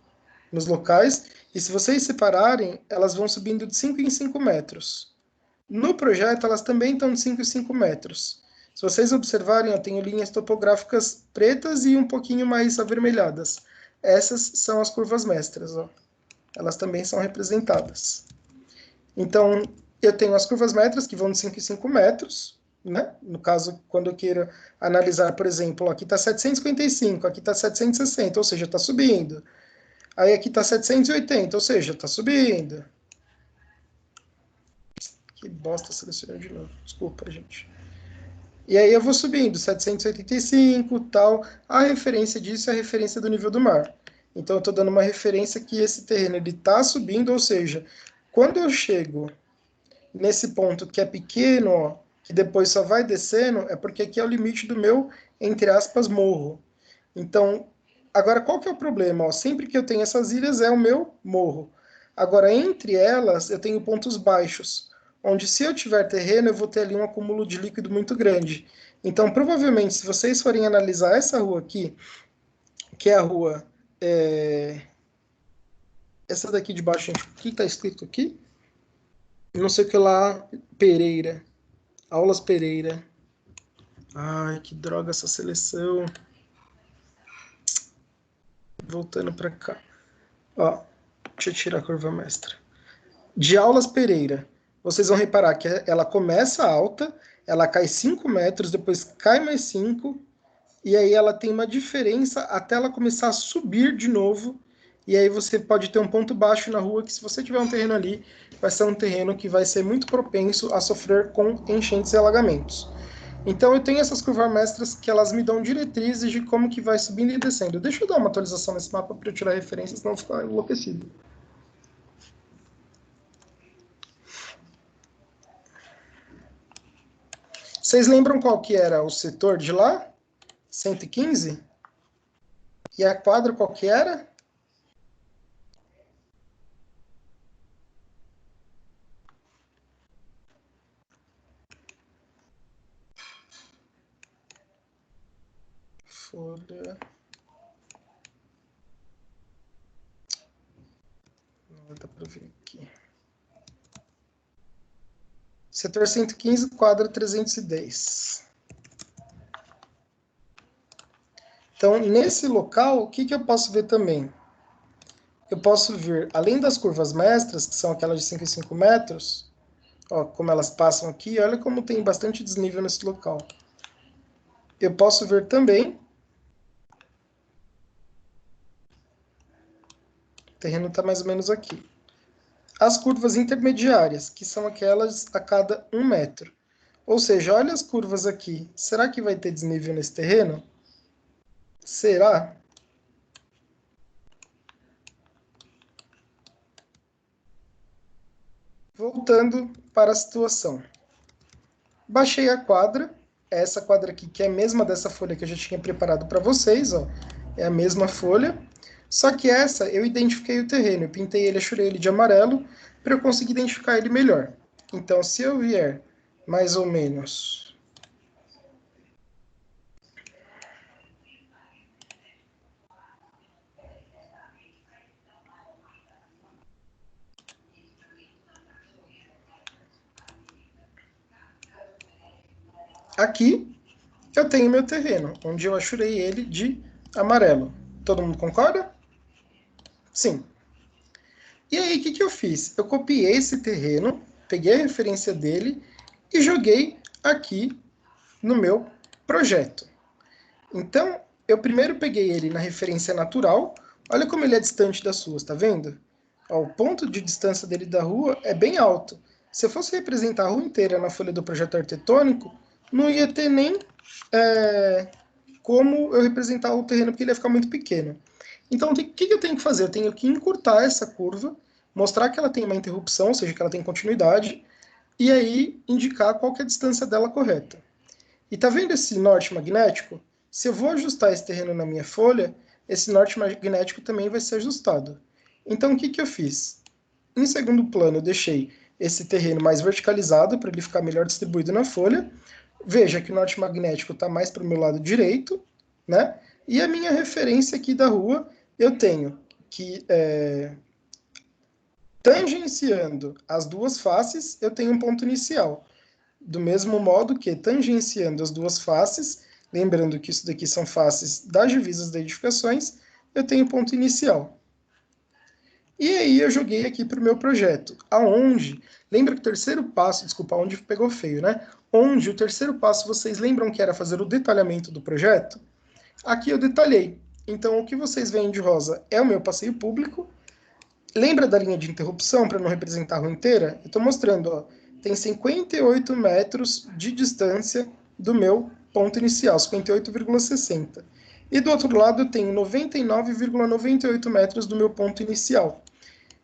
nos locais, e se vocês separarem, elas vão subindo de 5 em 5 metros. No projeto, elas também estão de 5 em 5 metros. Se vocês observarem, eu tenho linhas topográficas pretas e um pouquinho mais avermelhadas. Essas são as curvas mestras, ó. Elas também são representadas. Então, eu tenho as curvas metras que vão de 5 em 5 metros, né? No caso, quando eu queira analisar, por exemplo, aqui está 755, aqui está 760, ou seja, está subindo. Aí aqui está 780, ou seja, está subindo. Que bosta, selecionei de novo. Desculpa, gente. E aí eu vou subindo, 785, tal. A referência disso é a referência do nível do mar. Então eu estou dando uma referência que esse terreno está subindo, ou seja, quando eu chego nesse ponto que é pequeno, ó, que depois só vai descendo, é porque aqui é o limite do meu, entre aspas, morro. Então, agora qual que é o problema? Ó? Sempre que eu tenho essas ilhas é o meu morro. Agora, entre elas, eu tenho pontos baixos, onde se eu tiver terreno, eu vou ter ali um acúmulo de líquido muito grande. Então, provavelmente, se vocês forem analisar essa rua aqui, que é a rua... Essa daqui de baixo, gente, o que está escrito aqui? Não sei o que lá, Pereira. Aulas Pereira. Ai, que droga essa seleção. Voltando para cá. Ó, deixa eu tirar a curva mestra. De Aulas Pereira. vocês vão reparar que ela começa alta, ela cai 5 metros, depois cai mais 5, e aí ela tem uma diferença até ela começar a subir de novo, e aí você pode ter um ponto baixo na rua, que se você tiver um terreno ali, vai ser um terreno que vai ser muito propenso a sofrer com enchentes e alagamentos. Então eu tenho essas curvas mestras que elas me dão diretrizes de como que vai subindo e descendo. Deixa eu dar uma atualização nesse mapa para eu tirar referências, senão ficar enlouquecido. Vocês lembram qual que era o setor de lá? 115? E a quadra qual que era? Folha. Não dá para ver aqui. Setor 115, quadra 310. Então, nesse local, o que eu posso ver também? Eu posso ver, além das curvas mestras, que são aquelas de 5 em 5 metros, ó, como elas passam aqui, olha como tem bastante desnível nesse local. Eu posso ver também, o terreno está mais ou menos aqui, as curvas intermediárias, que são aquelas a cada 1 metro. Ou seja, olha as curvas aqui. Será que vai ter desnível nesse terreno? Será? Voltando para a situação. Baixei a quadra, essa quadra aqui, que é a mesma dessa folha que eu já tinha preparado para vocês, ó, é a mesma folha, só que essa eu identifiquei o terreno, eu pintei ele, achurei ele de amarelo, para eu conseguir identificar ele melhor. Então, se eu vier mais ou menos aqui, eu tenho meu terreno, onde eu achurei ele de amarelo. Todo mundo concorda? Sim. E aí, o que eu fiz? Eu copiei esse terreno, peguei a referência dele e joguei aqui no meu projeto. Então, eu primeiro peguei ele na referência natural. Olha como ele é distante das ruas, tá vendo? Ó, o ponto de distância dele da rua é bem alto. Se eu fosse representar a rua inteira na folha do projeto arquitetônico, não ia ter nem como eu representar o terreno, porque ele ia ficar muito pequeno. Então, o que eu tenho que fazer? Eu tenho que encurtar essa curva, mostrar que ela tem uma interrupção, ou seja, que ela tem continuidade, e aí indicar qual que é a distância dela correta. E tá vendo esse norte magnético? Se eu vou ajustar esse terreno na minha folha, esse norte magnético também vai ser ajustado. Então, o que eu fiz? Em segundo plano, eu deixei esse terreno mais verticalizado, para ele ficar melhor distribuído na folha. Veja que o norte magnético está mais para o meu lado direito, né? E a minha referência aqui da rua, eu tenho que, tangenciando as duas faces, eu tenho um ponto inicial. Do mesmo modo que, tangenciando as duas faces, lembrando que isso daqui são faces das divisas das edificações, eu tenho ponto inicial. E aí eu joguei aqui para o meu projeto, aonde, lembra que o terceiro passo, desculpa, onde pegou feio, né? Onde o terceiro passo, vocês lembram que era fazer o detalhamento do projeto? Aqui eu detalhei. Então, o que vocês veem de rosa é o meu passeio público. Lembra da linha de interrupção, para não representar a rua inteira? Eu estou mostrando, ó, tem 58 metros de distância do meu ponto inicial, 58,60. E do outro lado eu tenho 99,98 metros do meu ponto inicial.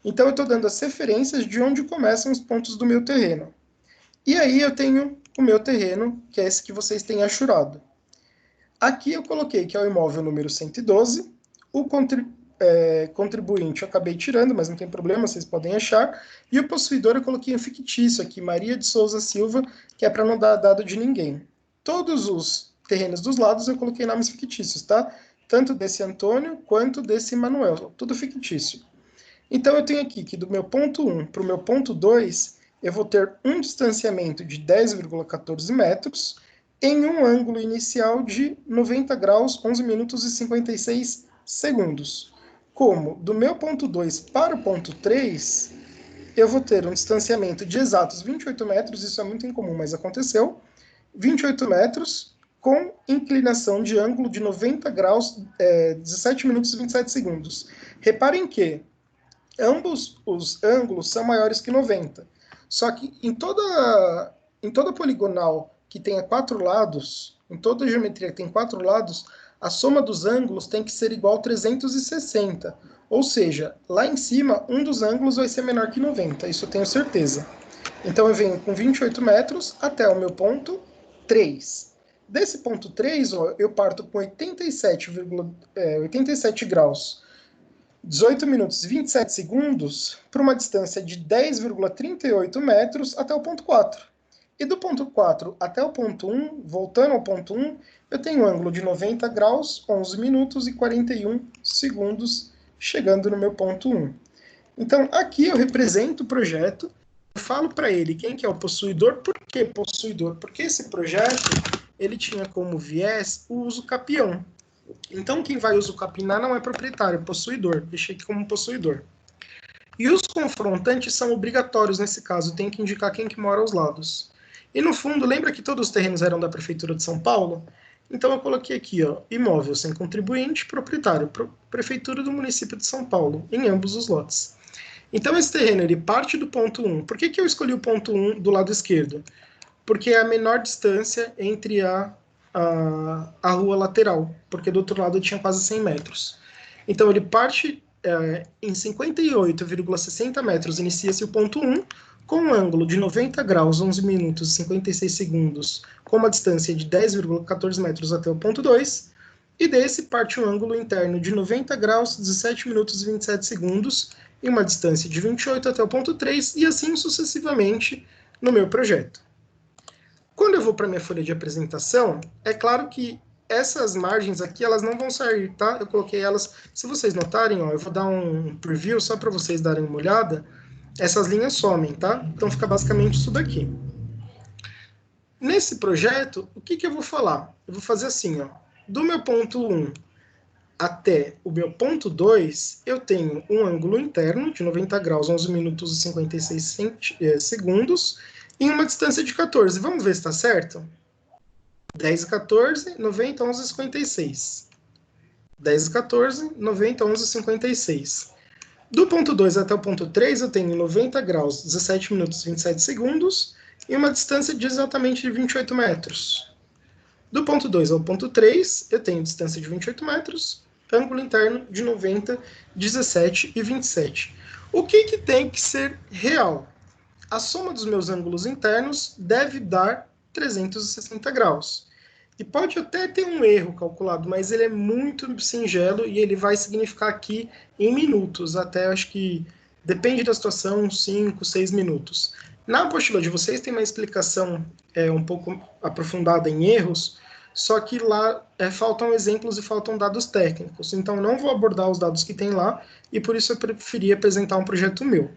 Então eu estou dando as referências de onde começam os pontos do meu terreno. E aí eu tenho o meu terreno, que é esse que vocês têm achurado. Aqui eu coloquei que é o imóvel número 112, o contribuinte eu acabei tirando, mas não tem problema, vocês podem achar, e o possuidor eu coloquei um fictício aqui, Maria de Souza Silva, que é para não dar dado de ninguém. Todos os terrenos dos lados eu coloquei nomes fictícios, tá? Tanto desse Antônio quanto desse Manuel, tudo fictício. Então eu tenho aqui que do meu ponto 1 para o meu ponto 2, eu vou ter um distanciamento de 10,14 metros em um ângulo inicial de 90 graus, 11 minutos e 56 segundos. Como do meu ponto 2 para o ponto 3, eu vou ter um distanciamento de exatos 28 metros, isso é muito incomum, mas aconteceu, 28 metros, com inclinação de ângulo de 90 graus, 17 minutos e 27 segundos. Reparem que ambos os ângulos são maiores que 90. Só que em toda poligonal que tenha 4 lados, em toda geometria que tem 4 lados, a soma dos ângulos tem que ser igual a 360. Ou seja, lá em cima, um dos ângulos vai ser menor que 90, isso eu tenho certeza. Então eu venho com 28 metros até o meu ponto 3. Desse ponto 3, ó, eu parto com 87 graus, 18 minutos e 27 segundos, para uma distância de 10,38 metros até o ponto 4. E do ponto 4 até o ponto 1, voltando ao ponto 1, eu tenho um ângulo de 90 graus, 11 minutos e 41 segundos, chegando no meu ponto 1. Então, aqui eu represento o projeto, eu falo para ele quem que é o possuidor. Por que possuidor? Porque esse projeto ele tinha como viés o uso capião. Então, quem vai usucapinar não é proprietário, é possuidor. Deixei aqui como possuidor. E os confrontantes são obrigatórios nesse caso, tem que indicar quem que mora aos lados. E no fundo, lembra que todos os terrenos eram da Prefeitura de São Paulo? Então eu coloquei aqui, ó, imóvel sem contribuinte, proprietário, Prefeitura do município de São Paulo, em ambos os lotes. Então esse terreno, ele parte do ponto 1. Por que eu escolhi o ponto 1 do lado esquerdo? Porque é a menor distância entre a rua lateral, porque do outro lado tinha quase 100 metros. Então ele parte em 58,60 metros, inicia-se o ponto 1, com um ângulo de 90 graus, 11 minutos e 56 segundos, com uma distância de 10,14 metros até o ponto 2, e desse parte um ângulo interno de 90 graus, 17 minutos e 27 segundos, e uma distância de 28 até o ponto 3, e assim sucessivamente no meu projeto. Quando eu vou para minha folha de apresentação, é claro que essas margens aqui, elas não vão sair, tá? Eu coloquei elas, se vocês notarem, ó, eu vou dar um preview só para vocês darem uma olhada, essas linhas somem, tá? Então fica basicamente isso daqui. Nesse projeto, o que eu vou falar? Eu vou fazer assim, ó, do meu ponto 1 até o meu ponto 2, eu tenho um ângulo interno de 90 graus, 11 minutos e 56 segundos, em uma distância de 14. Vamos ver se está certo? 10 e 14, 90, 11 e 56. 10 e 14, 90, 11 e 56. Do ponto 2 até o ponto 3, eu tenho 90 graus, 17 minutos e 27 segundos, e uma distância de exatamente 28 metros. Do ponto 2 ao ponto 3, eu tenho distância de 28 metros, ângulo interno de 90, 17 e 27. O que tem que ser real? A soma dos meus ângulos internos deve dar 360 graus. E pode até ter um erro calculado, mas ele é muito singelo e ele vai significar aqui em minutos, até acho que, depende da situação, 5, 6 minutos. Na apostila de vocês tem uma explicação um pouco aprofundada em erros, só que lá faltam exemplos e faltam dados técnicos. Então não vou abordar os dados que tem lá e por isso eu preferi apresentar um projeto meu.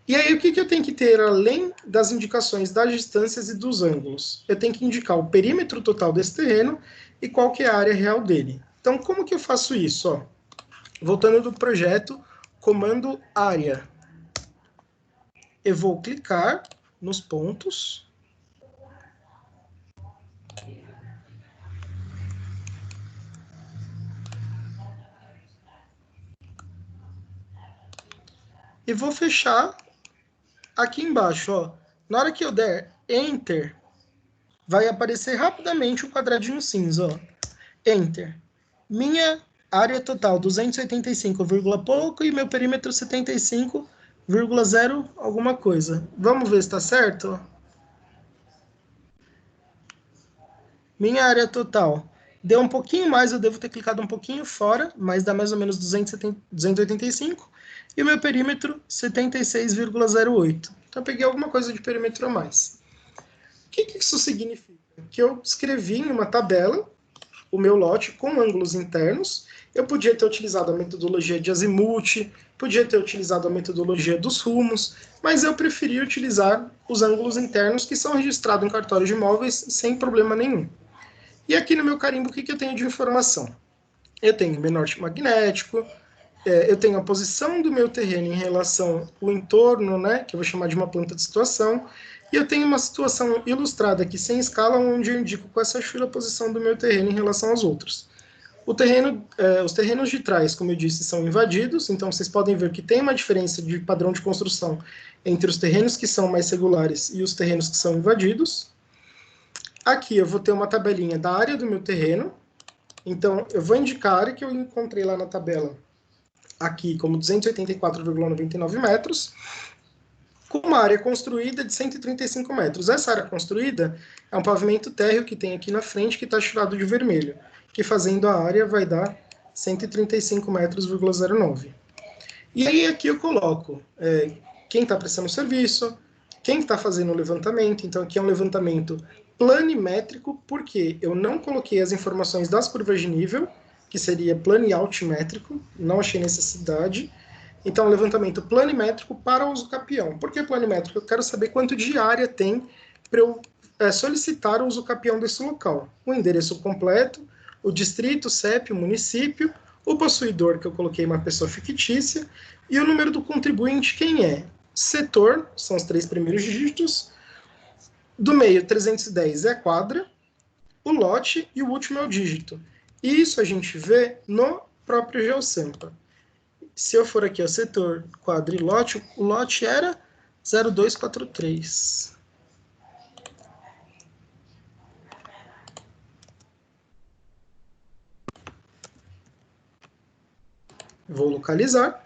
E aí, o que eu tenho que ter, além das indicações das distâncias e dos ângulos? Eu tenho que indicar o perímetro total desse terreno e qual que é a área real dele. Então, como que eu faço isso? Ó, voltando do projeto, comando área. Eu vou clicar nos pontos. E vou fechar aqui embaixo, ó. Na hora que eu der Enter, vai aparecer rapidamente o quadradinho cinza, ó. Enter. Minha área total 285, pouco e meu perímetro 75,0 alguma coisa. Vamos ver se está certo? Minha área total deu um pouquinho mais, eu devo ter clicado um pouquinho fora, mas dá mais ou menos 285. E o meu perímetro 76,08. Então eu peguei alguma coisa de perímetro a mais. O que isso significa? Que eu escrevi em uma tabela o meu lote com ângulos internos. Eu podia ter utilizado a metodologia de azimuth, podia ter utilizado a metodologia dos rumos, mas eu preferi utilizar os ângulos internos que são registrados em cartório de imóveis sem problema nenhum. E aqui no meu carimbo, o que eu tenho de informação? Eu tenho menorte magnético, eu tenho a posição do meu terreno em relação ao entorno, né, que eu vou chamar de uma planta de situação, e eu tenho uma situação ilustrada aqui sem escala, onde eu indico com essa fila a posição do meu terreno em relação aos outros. Os terrenos de trás, como eu disse, são invadidos, então vocês podem ver que tem uma diferença de padrão de construção entre os terrenos que são mais regulares e os terrenos que são invadidos. Aqui eu vou ter uma tabelinha da área do meu terreno, então eu vou indicar a área que eu encontrei lá na tabela, aqui como 284,99 metros, com uma área construída de 135 metros. Essa área construída é um pavimento térreo que tem aqui na frente, que está churrado de vermelho, que fazendo a área vai dar 135 metros,09. E aí aqui eu coloco quem está prestando serviço, quem está fazendo o levantamento. Então aqui é um levantamento planimétrico, porque eu não coloquei as informações das curvas de nível, que seria plano e altimétrico, não achei necessidade. Então, levantamento planimétrico para uso capião. Por que planimétrico? Eu quero saber quanto de área tem para eu solicitar o uso capião desse local. O endereço completo, o distrito, CEP, o município, o possuidor, que eu coloquei uma pessoa fictícia, e o número do contribuinte, quem é? Setor, são os 3 primeiros dígitos. Do meio, 310 é a quadra, o lote e o último é o dígito. Isso a gente vê no próprio GeoSampa. Se eu for aqui ao setor, quadra e lote, o lote era 0243. Vou localizar.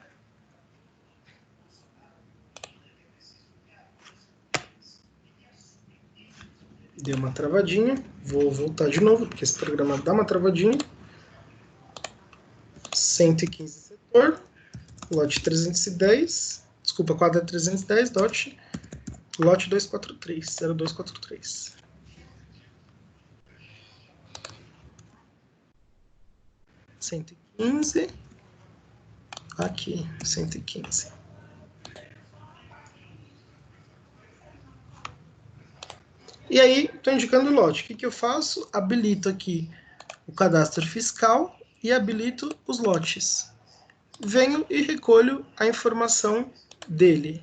Deu uma travadinha. Vou voltar de novo, porque esse programa dá uma travadinha. 115 setor. Lote 310. Desculpa, quadra 310, lote 243, 0243. (115) aqui, 115. E aí, estou indicando o lote. O que eu faço? Habilito aqui o cadastro fiscal e habilito os lotes. Venho e recolho a informação dele.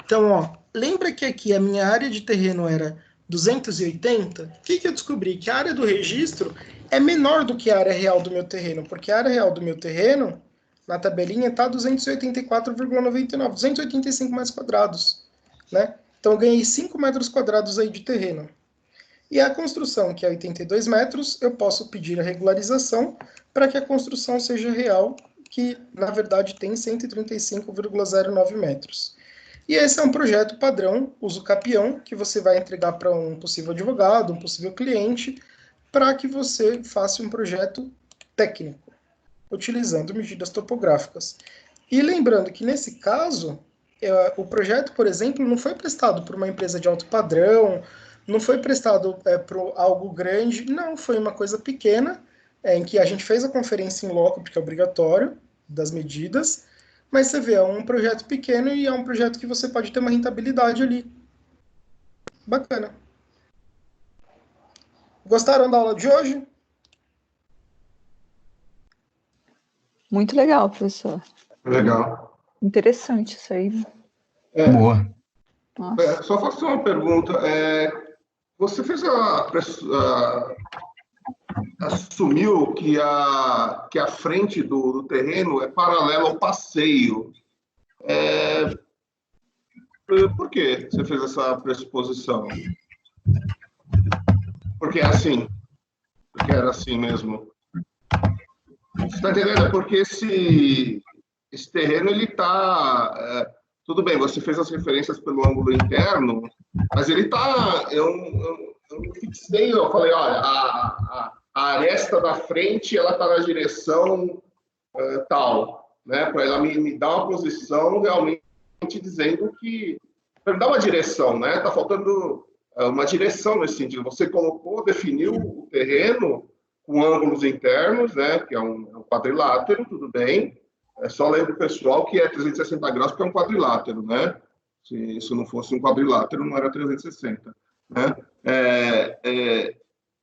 Então, ó, lembra que aqui a minha área de terreno era 280? O que eu descobri? Que a área do registro é menor do que a área real do meu terreno, porque a área real do meu terreno, na tabelinha, está 284,99, 285 metros quadrados, né? Então, eu ganhei 5 metros quadrados aí de terreno. E a construção, que é 82 metros, eu posso pedir a regularização para que a construção seja real, que, na verdade, tem 135,09 metros. E esse é um projeto padrão, uso capião, que você vai entregar para um possível advogado, um possível cliente, para que você faça um projeto técnico, utilizando medidas topográficas. E lembrando que, nesse caso, o projeto, por exemplo, não foi prestado por uma empresa de alto padrão, não foi prestado para algo grande, não, foi uma coisa pequena, em que a gente fez a conferência em loco, porque é obrigatório, das medidas, mas você vê, é um projeto pequeno e é um projeto que você pode ter uma rentabilidade ali. Bacana. Gostaram da aula de hoje? Muito legal, professor. Legal. Interessante isso aí. Boa. Nossa. Só faço uma pergunta. Você fez assumiu que a frente do terreno é paralela ao passeio. Por que você fez essa pressuposição? Porque é assim. Porque era assim mesmo. Você está entendendo? É porque esse terreno, ele está... tudo bem, você fez as referências pelo ângulo interno, mas ele está... Eu me fixei, eu falei, olha, a aresta da frente, ela está na direção tal, né? Para ela me dar uma posição realmente dizendo que... Para me dar uma direção, né? Está faltando uma direção nesse sentido. Você definiu o terreno com ângulos internos, né? Que é um quadrilátero, tudo bem. É só lembrar o pessoal que é 360 graus, porque é um quadrilátero, né? Se isso não fosse um quadrilátero, não era 360, né?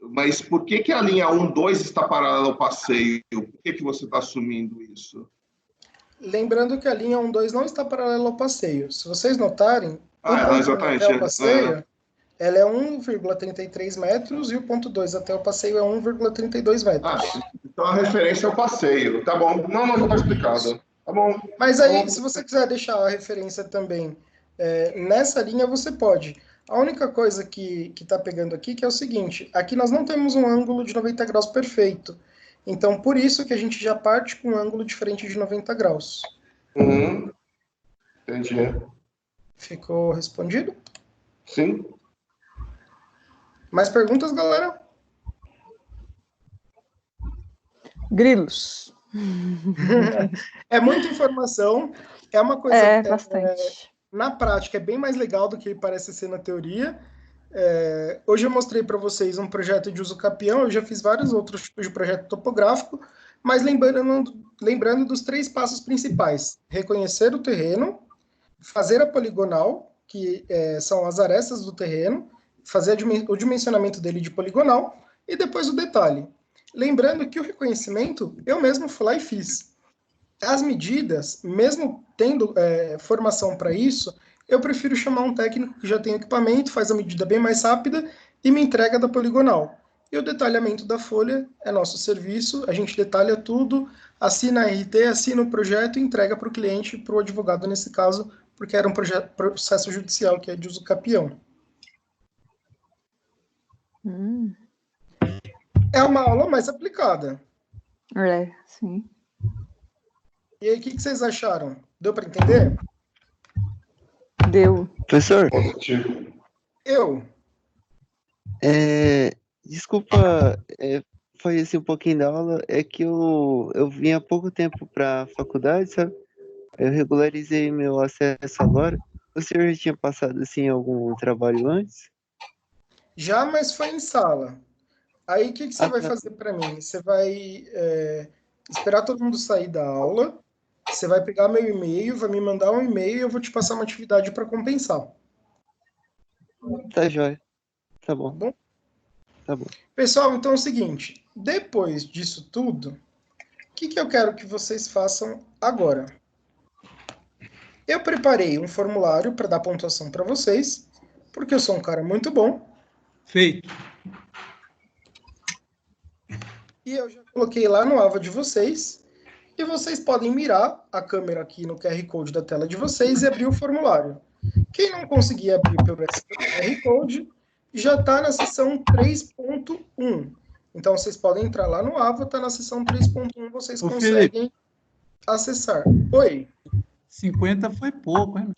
Mas por que a linha 1, 2 está paralela ao passeio? Por que você está assumindo isso? Lembrando que a linha 1, 2 não está paralela ao passeio. Se vocês notarem, o ponto 1 exatamente. até o passeio, ela é 1,33 metros e o ponto 2 até o passeio é 1,32 metros. Então a referência é o passeio. Tá bom. Não está explicado. Tá bom. Mas aí, se você quiser deixar a referência também nessa linha, você pode. A única coisa que está pegando aqui que é o seguinte, aqui nós não temos um ângulo de 90 graus perfeito. Então, por isso que a gente já parte com um ângulo diferente de 90 graus. Entendi. Ficou respondido? Sim. Mais perguntas, galera? Grilos. É muita informação. É uma coisa que bastante. Na prática é bem mais legal do que parece ser na teoria. Hoje eu mostrei para vocês um projeto de uso capião, eu já fiz vários outros tipos de projeto topográfico, mas lembrando dos 3 passos principais: reconhecer o terreno, fazer a poligonal, que são as arestas do terreno, fazer o dimensionamento dele de poligonal, e depois o detalhe. Lembrando que o reconhecimento, eu mesmo fui lá e fiz. As medidas, mesmo tendo formação para isso, eu prefiro chamar um técnico que já tem equipamento, faz a medida bem mais rápida e me entrega da poligonal. E o detalhamento da folha é nosso serviço, a gente detalha tudo, assina a RT, assina o projeto e entrega para o cliente, para o advogado nesse caso, porque era um processo judicial que é de uso capião. É uma aula mais aplicada. Sim. E aí, o que vocês acharam? Deu para entender? Deu. Professor, desculpa, foi assim um pouquinho da aula, é que eu vim há pouco tempo para a faculdade, sabe? Eu regularizei meu acesso agora. O senhor já tinha passado assim algum trabalho antes? Já, mas foi em sala. Aí, o que você vai fazer para mim? Você vai esperar todo mundo sair da aula, você vai pegar meu e-mail, vai me mandar um e-mail e eu vou te passar uma atividade para compensar. Tá jóia. Tá bom. Tá bom? Tá bom. Pessoal, então é o seguinte, depois disso tudo, o que eu quero que vocês façam agora? Eu preparei um formulário para dar pontuação para vocês, porque eu sou um cara muito bom. Feito. E eu já coloquei lá no Ava de vocês. E vocês podem mirar a câmera aqui no QR Code da tela de vocês e abrir o formulário. Quem não conseguir abrir pelo QR Code, já está na seção 3.1. Então, vocês podem entrar lá no Ava, está na seção 3.1, vocês conseguem acessar. Oi? 50 foi pouco, hein?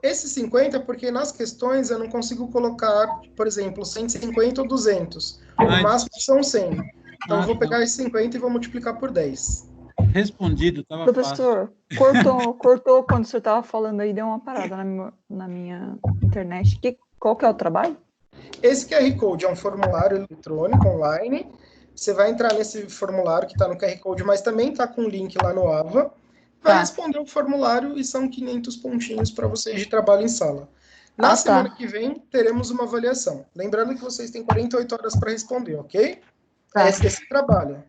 Esse 50 é porque nas questões eu não consigo colocar, por exemplo, 150 ou 200. O máximo são 100. Então, eu vou pegar esse 50 e vou multiplicar por 10. Respondido, estava fácil. Professor, cortou quando você estava falando aí, deu uma parada na minha internet. Qual que é o trabalho? Esse QR Code é um formulário eletrônico online. Você vai entrar nesse formulário que está no QR Code, mas também está com o link lá no Ava. Vai responder o formulário e são 500 pontinhos para vocês de trabalho em sala. Na semana que vem, teremos uma avaliação. Lembrando que vocês têm 48 horas para responder, ok? Esse trabalho.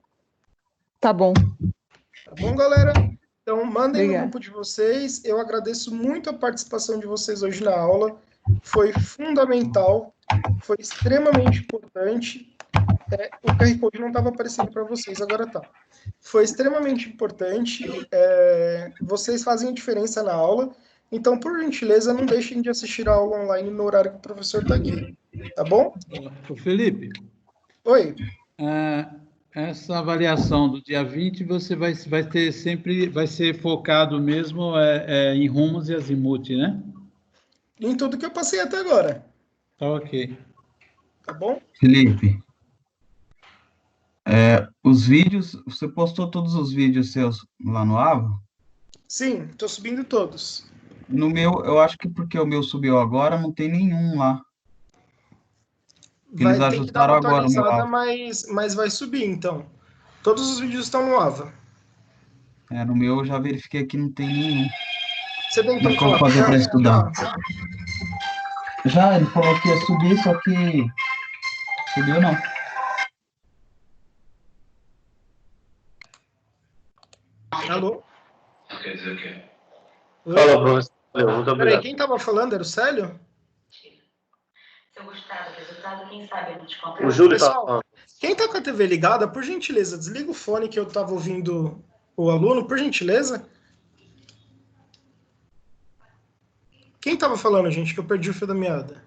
Tá bom. Tá bom, galera? Então, mandem no grupo de vocês. Eu agradeço muito a participação de vocês hoje na aula. Foi fundamental, foi extremamente importante. O QR Code não estava aparecendo para vocês, agora tá. Foi extremamente importante. Vocês fazem a diferença na aula. Então, por gentileza, não deixem de assistir a aula online no horário que o professor está aqui. Tá bom? Ô, Felipe. Oi. Essa avaliação do dia 20, você vai ter sempre, vai ser focado mesmo em rumos e azimuth, né? Em tudo que eu passei até agora. Tá ok. Tá bom? Felipe, os vídeos, você postou todos os vídeos seus lá no Ava? Sim, estou subindo todos. No meu, eu acho que porque o meu subiu agora, não tem nenhum lá. Vai Eles ter que dar uma ajustaram agora o meu atualizada, Ava. mas vai subir, então. Todos os vídeos estão no Ava. No meu eu já verifiquei que não tem nenhum. Você tentou Como fazer para estudar? Já, ele falou que ia subir, só que subiu não. Alô? Fala, professor. Muito Peraí, obrigado. quem estava falando era o Célio? Se eu gostar do resultado, quem sabe eu te compro. O Júlio está Pessoal, falando. quem tá com a TV ligada, por gentileza, desliga o fone que eu estava ouvindo o aluno, por gentileza. Quem estava falando, gente, que eu perdi o fio da meada?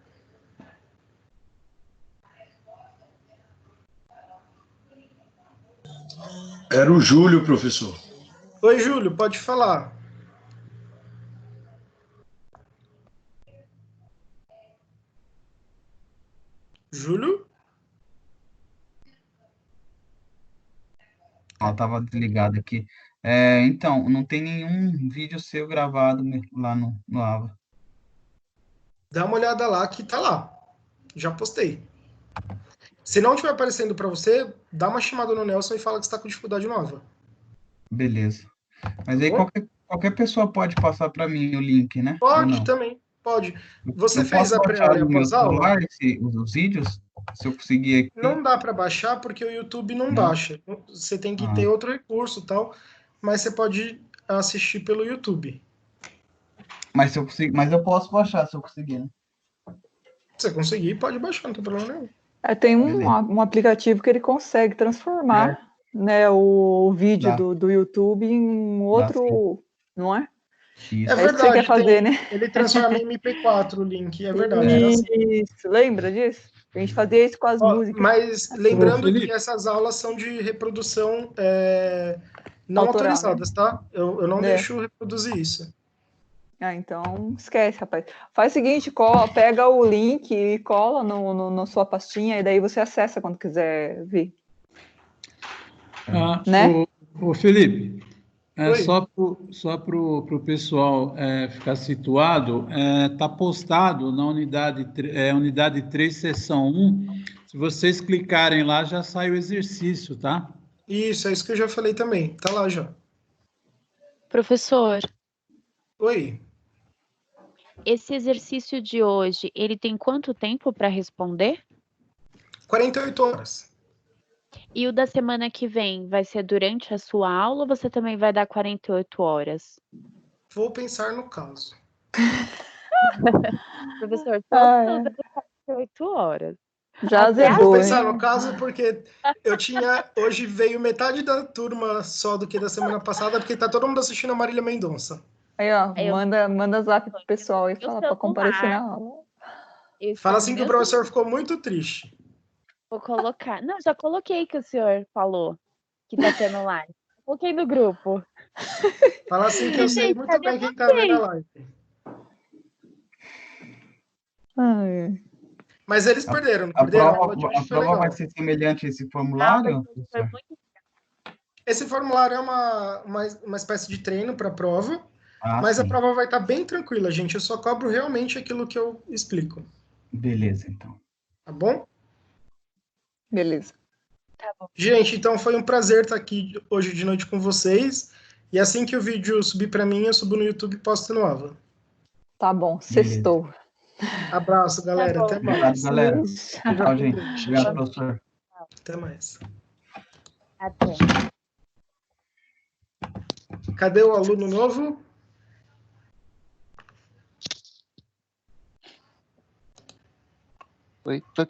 Era o Júlio, professor. Oi, Júlio, pode falar. Júlio? Ela estava desligada aqui. Então, não tem nenhum vídeo seu gravado lá no Ava. Dá uma olhada lá que tá lá. Já postei. Se não estiver aparecendo para você, dá uma chamada no Nelson e fala que está com dificuldade nova. Beleza. Mas aí Bom? qualquer pessoa pode passar para mim o link, né? Ou Pode não? também, pode. Você Eu fez posso a baixar pré-aula no meu após aula? celular os vídeos? Se eu conseguir aqui? Não dá para baixar porque o YouTube não Não? baixa. Você tem que Ah. ter outro recurso e tal, mas você pode assistir pelo YouTube. Mas eu posso baixar se eu conseguir, né? Se você conseguir, pode baixar, não tem problema nenhum. Tem Beleza. um aplicativo que ele consegue transformar, né, o vídeo Dá. do YouTube em um outro, sim. não é? Isso. É É isso que você verdade, quer fazer, né? ele transforma em MP4 o link, é verdade. Era assim. Isso, lembra disso? A gente fazia isso com as Ó, músicas. mas lembrando Felipe. que essas aulas são de reprodução não Autoral, autorizadas, tá? Eu não É. deixo reproduzir isso. Então, esquece, rapaz. Faz o seguinte, pega o link e cola na sua pastinha, e daí você acessa quando quiser ver. Né? O Felipe, Oi. só para o pessoal ficar situado, está postado na unidade 3, seção 1. Se vocês clicarem lá, já sai o exercício, tá? Isso, é isso que eu já falei também. Tá lá já. Professor, Oi. esse exercício de hoje, ele tem quanto tempo para responder? 48 horas. E o da semana que vem vai ser durante a sua aula ou você também vai dar 48 horas? Vou pensar no caso. Professor, Ah, todo mundo 48 horas. já Até Eu vou azedou, pensar hein? no caso porque hoje veio metade da turma só do que da semana passada, porque tá todo mundo assistindo a Marília Mendonça. Aí, ó, Eu- manda zap pro pessoal e Eu fala sou para comparecer celular. na aula. Fala assim que o professor ficou muito triste. Vou colocar. Não, já coloquei que o senhor falou que tá tendo live. Coloquei no grupo. Fala assim que eu sei Gente, muito cadê bem quem tá vendo a live. Ai, Mas eles perderam, não A perderam? A prova, aula de hoje a foi prova legal. vai ser semelhante a esse Não, formulário? foi professor? muito. Esse formulário é uma espécie de treino para a prova, Ah, mas a sim. prova vai estar bem tranquila, gente. Eu só cobro realmente aquilo que eu explico, Beleza, então. tá bom? beleza. Tá bom. Gente, então foi um prazer estar aqui hoje de noite com vocês. E assim que o vídeo subir para mim, eu subo no YouTube e posto no Ava. Tá bom, Beleza. sextou. Abraço, galera. bom. Até Obrigado, mais. galera. Isso. Tchau, gente. Obrigado, professor. Até mais. Até. Cadê o aluno novo? Oi, tô aqui.